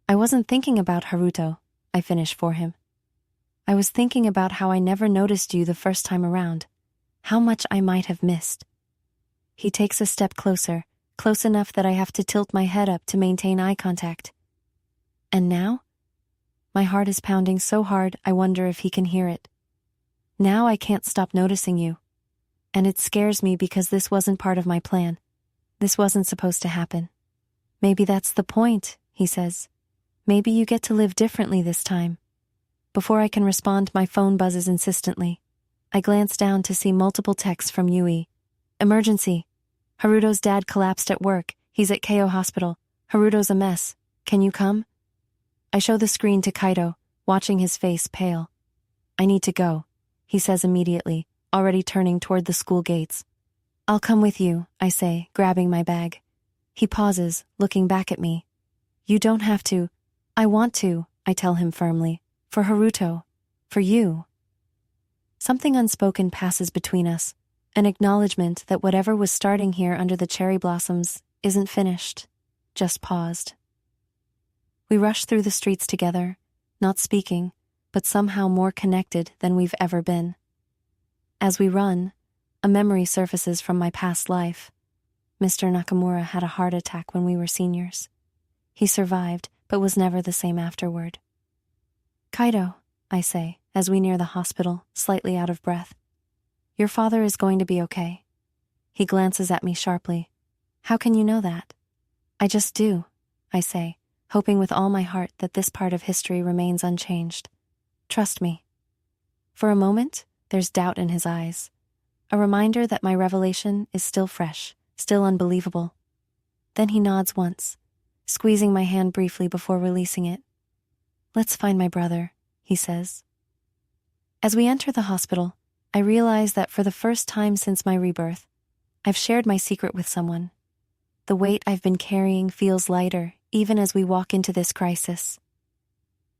I wasn't thinking about Haruto, I finish for him. I was thinking about how I never noticed you the first time around, how much I might have missed. He takes a step closer, close enough that I have to tilt my head up to maintain eye contact. And now? My heart is pounding so hard I wonder if he can hear it. Now I can't stop noticing you. And it scares me because this wasn't part of my plan. This wasn't supposed to happen. Maybe that's the point, he says. Maybe you get to live differently this time. Before I can respond, my phone buzzes insistently. I glance down to see multiple texts from Yui. Emergency. Haruto's dad collapsed at work. He's at KO Hospital. Haruto's a mess. Can you come? I show the screen to Kaito, watching his face pale. I need to go, he says immediately, already turning toward the school gates. I'll come with you, I say, grabbing my bag. He pauses, looking back at me. You don't have to. I want to, I tell him firmly. For Haruto. For you. Something unspoken passes between us, an acknowledgement that whatever was starting here under the cherry blossoms isn't finished, just paused. We rush through the streets together, not speaking, but somehow more connected than we've ever been. As we run, a memory surfaces from my past life. Mr. Nakamura had a heart attack when we were seniors. He survived, but was never the same afterward. Kaito, I say, as we near the hospital, slightly out of breath. Your father is going to be okay. He glances at me sharply. How can you know that? I just do, I say, hoping with all my heart that this part of history remains unchanged. Trust me. For a moment, there's doubt in his eyes. A reminder that my revelation is still fresh, still unbelievable. Then he nods once, squeezing my hand briefly before releasing it. Let's find my brother, he says. As we enter the hospital, I realize that for the first time since my rebirth, I've shared my secret with someone. The weight I've been carrying feels lighter, even as we walk into this crisis.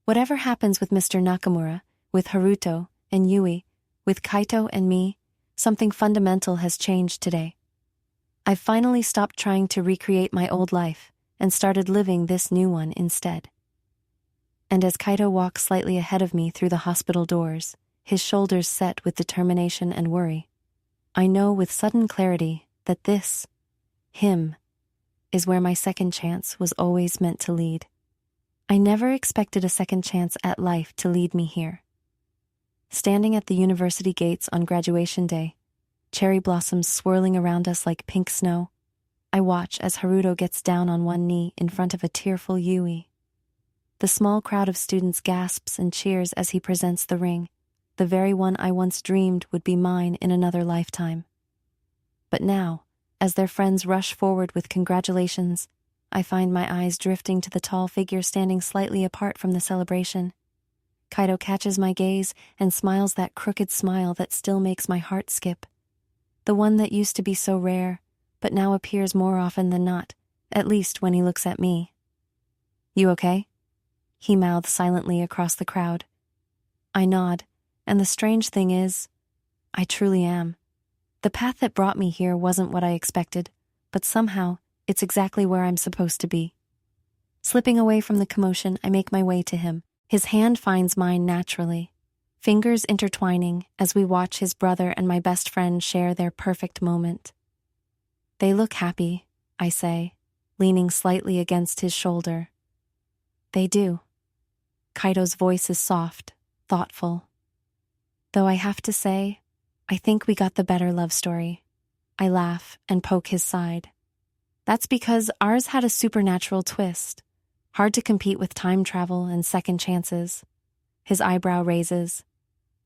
Whatever happens with Mr. Nakamura, with Haruto and Yui, with Kaito and me, something fundamental has changed today. I've finally stopped trying to recreate my old life and started living this new one instead. And as Kaito walks slightly ahead of me through the hospital doors, his shoulders set with determination and worry, I know with sudden clarity that this, him, is where my second chance was always meant to lead. I never expected a second chance at life to lead me here. Standing at the university gates on graduation day, cherry blossoms swirling around us like pink snow, I watch as Haruto gets down on one knee in front of a tearful Yui. The small crowd of students gasps and cheers as he presents the ring, the very one I once dreamed would be mine in another lifetime. But now, as their friends rush forward with congratulations, I find my eyes drifting to the tall figure standing slightly apart from the celebration. Kaido catches my gaze and smiles that crooked smile that still makes my heart skip. The one that used to be so rare, but now appears more often than not, at least when he looks at me. "You okay?" He mouths silently across the crowd. I nod, and the strange thing is, I truly am. The path that brought me here wasn't what I expected, but somehow, it's exactly where I'm supposed to be. Slipping away from the commotion, I make my way to him. His hand finds mine naturally, fingers intertwining as we watch his brother and my best friend share their perfect moment. "They look happy," I say, leaning slightly against his shoulder. "They do." Kaido's voice is soft, thoughtful. "Though I have to say, I think we got the better love story." I laugh and poke his side. "That's because ours had a supernatural twist. Hard to compete with time travel and second chances." His eyebrow raises.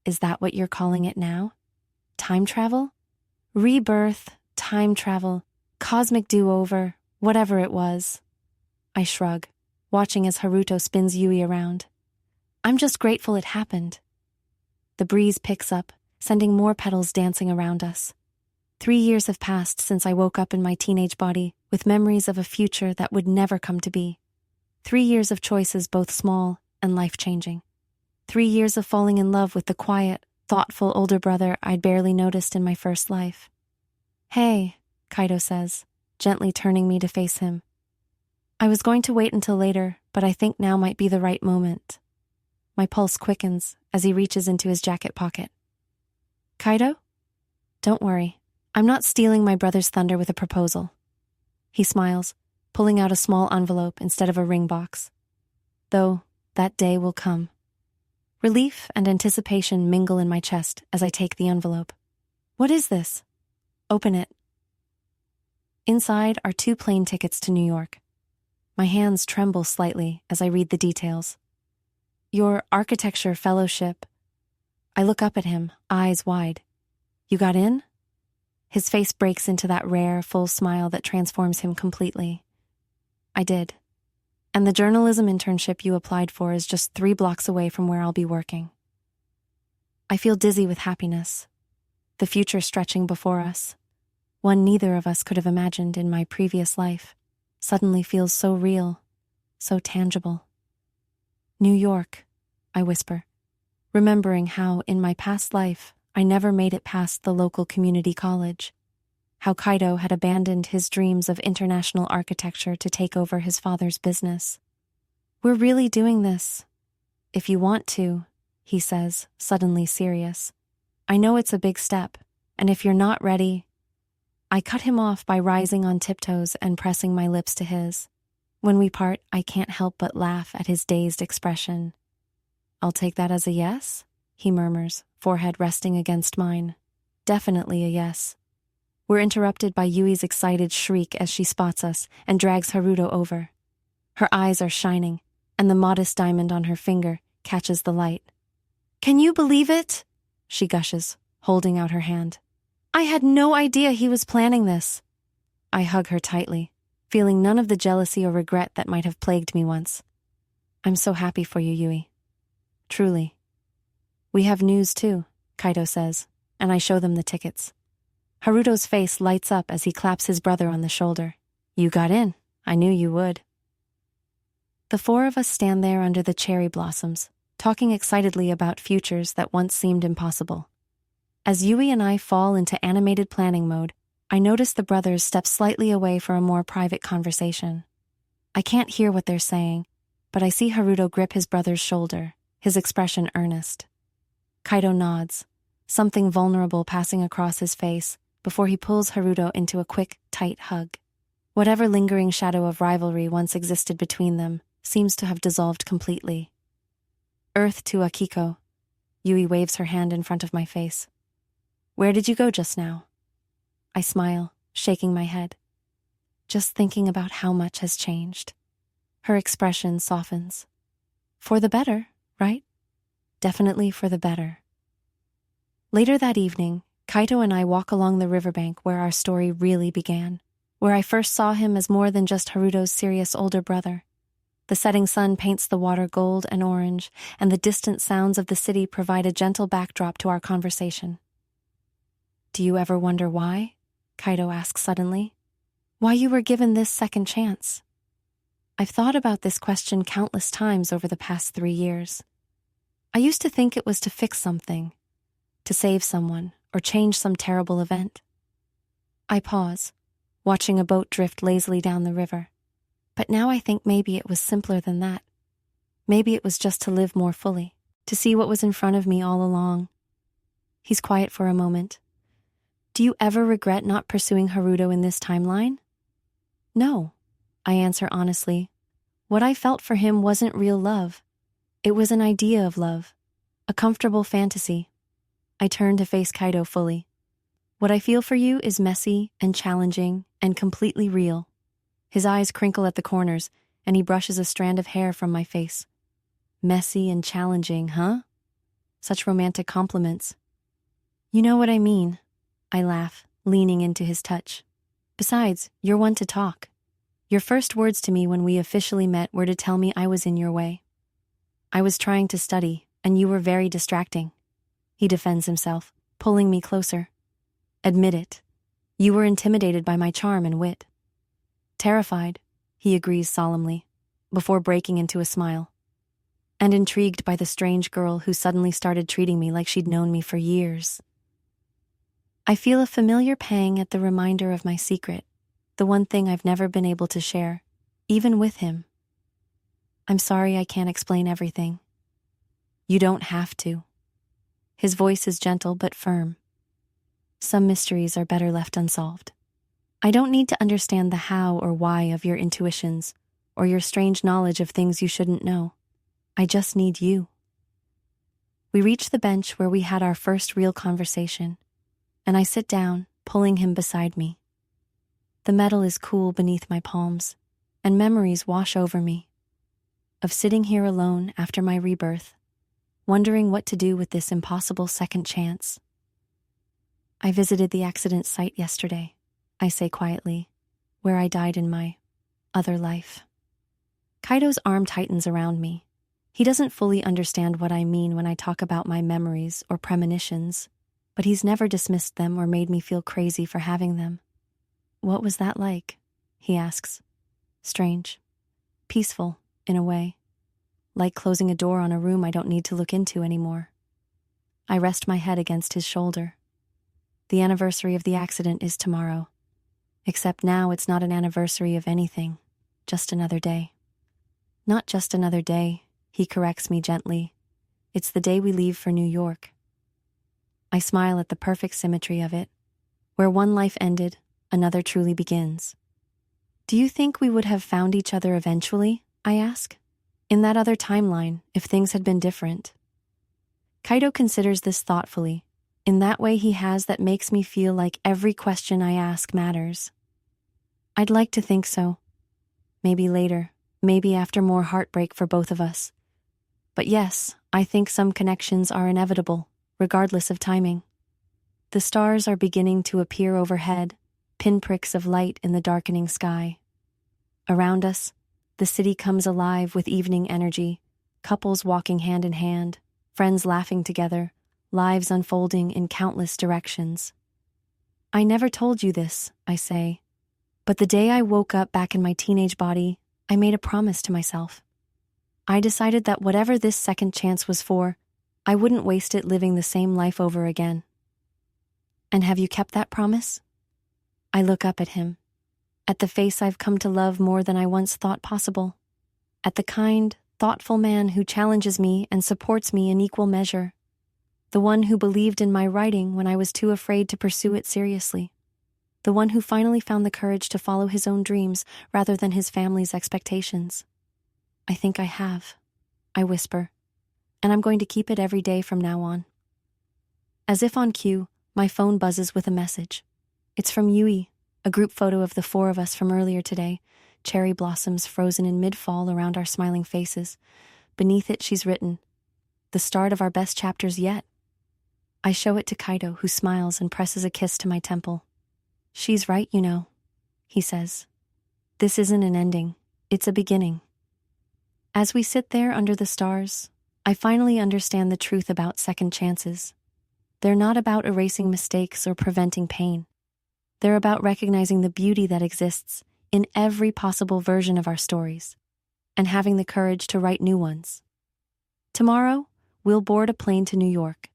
"Is that what you're calling it now? Time travel? Rebirth, time travel, cosmic do-over, whatever it was." I shrug, watching as Haruto spins Yui around. "I'm just grateful it happened." The breeze picks up, sending more petals dancing around us. 3 years have passed since I woke up in my teenage body with memories of a future that would never come to be. 3 years of choices both small and life-changing. 3 years of falling in love with the quiet, thoughtful older brother I'd barely noticed in my first life. "Hey," Kaido says, gently turning me to face him. "I was going to wait until later, but I think now might be the right moment." My pulse quickens as he reaches into his jacket pocket. "Kaido? Don't worry. I'm not stealing my brother's thunder with a proposal." He smiles, pulling out a small envelope instead of a ring box. Though, that day will come. Relief and anticipation mingle in my chest as I take the envelope. "What is this?" "Open it." Inside are 2 plane tickets to New York. My hands tremble slightly as I read the details. "Your architecture fellowship." I look up at him, eyes wide. "You got in?" His face breaks into that rare, full smile that transforms him completely. "I did. And the journalism internship you applied for is just 3 blocks away from where I'll be working." I feel dizzy with happiness. The future stretching before us, one neither of us could have imagined in my previous life, suddenly feels so real, so tangible. "New York," I whisper, remembering how, in my past life, I never made it past the local community college. How Kaido had abandoned his dreams of international architecture to take over his father's business. "We're really doing this. If you want to," he says, suddenly serious. "I know it's a big step, and if you're not ready..." I cut him off by rising on tiptoes and pressing my lips to his. When we part, I can't help but laugh at his dazed expression. "I'll take that as a yes?" he murmurs, forehead resting against mine. "Definitely a yes." We're interrupted by Yui's excited shriek as she spots us and drags Haruto over. Her eyes are shining, and the modest diamond on her finger catches the light. "Can you believe it?" she gushes, holding out her hand. "I had no idea he was planning this." I hug her tightly, feeling none of the jealousy or regret that might have plagued me once. "I'm so happy for you, Yui. Truly." "We have news too," Kaido says, and I show them the tickets. Haruto's face lights up as he claps his brother on the shoulder. "You got in. I knew you would." The 4 of us stand there under the cherry blossoms, talking excitedly about futures that once seemed impossible. As Yui and I fall into animated planning mode, I notice the brothers step slightly away for a more private conversation. I can't hear what they're saying, but I see Haruto grip his brother's shoulder, his expression earnest. Kaido nods, something vulnerable passing across his face, before he pulls Haruto into a quick, tight hug. Whatever lingering shadow of rivalry once existed between them seems to have dissolved completely. "Earth to Akiko." Yui waves her hand in front of my face. "Where did you go just now?" I smile, shaking my head. "Just thinking about how much has changed." Her expression softens. "For the better, right?" "Definitely for the better." Later that evening, Kaito and I walk along the riverbank where our story really began. where I first saw him as more than just Haruto's serious older brother. The setting sun paints the water gold and orange, and the distant sounds of the city provide a gentle backdrop to our conversation. "Do you ever wonder why?" Kaido asks suddenly. "Why you were given this second chance?" I've thought about this question countless times over the past 3 years. I used to think it was to fix something, to save someone, or change some terrible event. I pause, watching a boat drift lazily down the river. But now I think maybe it was simpler than that. Maybe it was just to live more fully, to see what was in front of me all along. He's quiet for a moment. "Do you ever regret not pursuing Haruto in this timeline?" "No," I answer honestly. What I felt for him wasn't real love. It was an idea of love, a comfortable fantasy. I turn to face Kaido fully. "What I feel for you is messy and challenging and completely real." His eyes crinkle at the corners, and he brushes a strand of hair from my face. "Messy and challenging, huh?" Such romantic compliments. "You know what I mean," I laugh, leaning into his touch. "Besides, you're one to talk. Your first words to me when we officially met were to tell me I was in your way. I was trying to study, and you were very distracting." He defends himself, pulling me closer. "Admit it. You were intimidated by my charm and wit." "Terrified," he agrees solemnly, before breaking into a smile. "And intrigued by the strange girl who suddenly started treating me like she'd known me for years." I feel a familiar pang at the reminder of my secret, the one thing I've never been able to share, even with him. "I'm sorry I can't explain everything." "You don't have to." His voice is gentle but firm. "Some mysteries are better left unsolved. I don't need to understand the how or why of your intuitions or your strange knowledge of things you shouldn't know. I just need you." We reach the bench where we had our first real conversation, and I sit down, pulling him beside me. The metal is cool beneath my palms, and memories wash over me. Of sitting here alone after my rebirth, wondering what to do with this impossible second chance. "I visited the accident site yesterday," I say quietly, "where I died in my other life." Kaido's arm tightens around me. He doesn't fully understand what I mean when I talk about my memories or premonitions, but he's never dismissed them or made me feel crazy for having them. "What was that like?" he asks. "Strange. Peaceful, in a way. Like closing a door on a room I don't need to look into anymore." I rest my head against his shoulder. "The anniversary of the accident is tomorrow. Except now it's not an anniversary of anything, just another day." "Not just another day," he corrects me gently. "It's the day we leave for New York." I smile at the perfect symmetry of it. Where one life ended, another truly begins. "Do you think we would have found each other eventually?" I ask. "In that other timeline, if things had been different?" Kaido considers this thoughtfully, in that way he has that makes me feel like every question I ask matters. "I'd like to think so. Maybe later, maybe after more heartbreak for both of us. But yes, I think some connections are inevitable, regardless of timing." The stars are beginning to appear overhead, pinpricks of light in the darkening sky. Around us, the city comes alive with evening energy, couples walking hand in hand, friends laughing together, lives unfolding in countless directions. "I never told you this," I say, "but the day I woke up back in my teenage body, I made a promise to myself. I decided that whatever this second chance was for, I wouldn't waste it living the same life over again." "And have you kept that promise?" I look up at him, at the face I've come to love more than I once thought possible, at the kind, thoughtful man who challenges me and supports me in equal measure, the one who believed in my writing when I was too afraid to pursue it seriously, the one who finally found the courage to follow his own dreams rather than his family's expectations. "I think I have," I whisper, "and I'm going to keep it every day from now on." As if on cue, my phone buzzes with a message. It's from Yui, a group photo of the 4 of us from earlier today, cherry blossoms frozen in mid-fall around our smiling faces. Beneath it, she's written, "The start of our best chapters yet." I show it to Kaido, who smiles and presses a kiss to my temple. "She's right, you know." he says. This isn't an ending, it's a beginning. As we sit there under the stars, I finally understand the truth about second chances. They're not about erasing mistakes or preventing pain. They're about recognizing the beauty that exists in every possible version of our stories and having the courage to write new ones. Tomorrow, we'll board a plane to New York.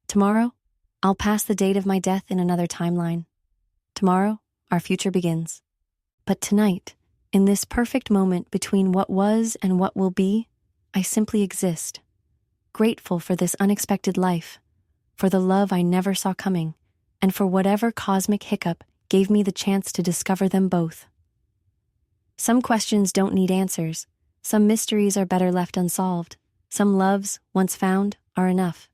Tomorrow, I'll pass the date of my death in another timeline. Tomorrow, our future begins. But tonight, in this perfect moment between what was and what will be, I simply exist, grateful for this unexpected life, for the love I never saw coming, and for whatever cosmic hiccup gave me the chance to discover them both. Some questions don't need answers. Some mysteries are better left unsolved. Some loves, once found, are enough.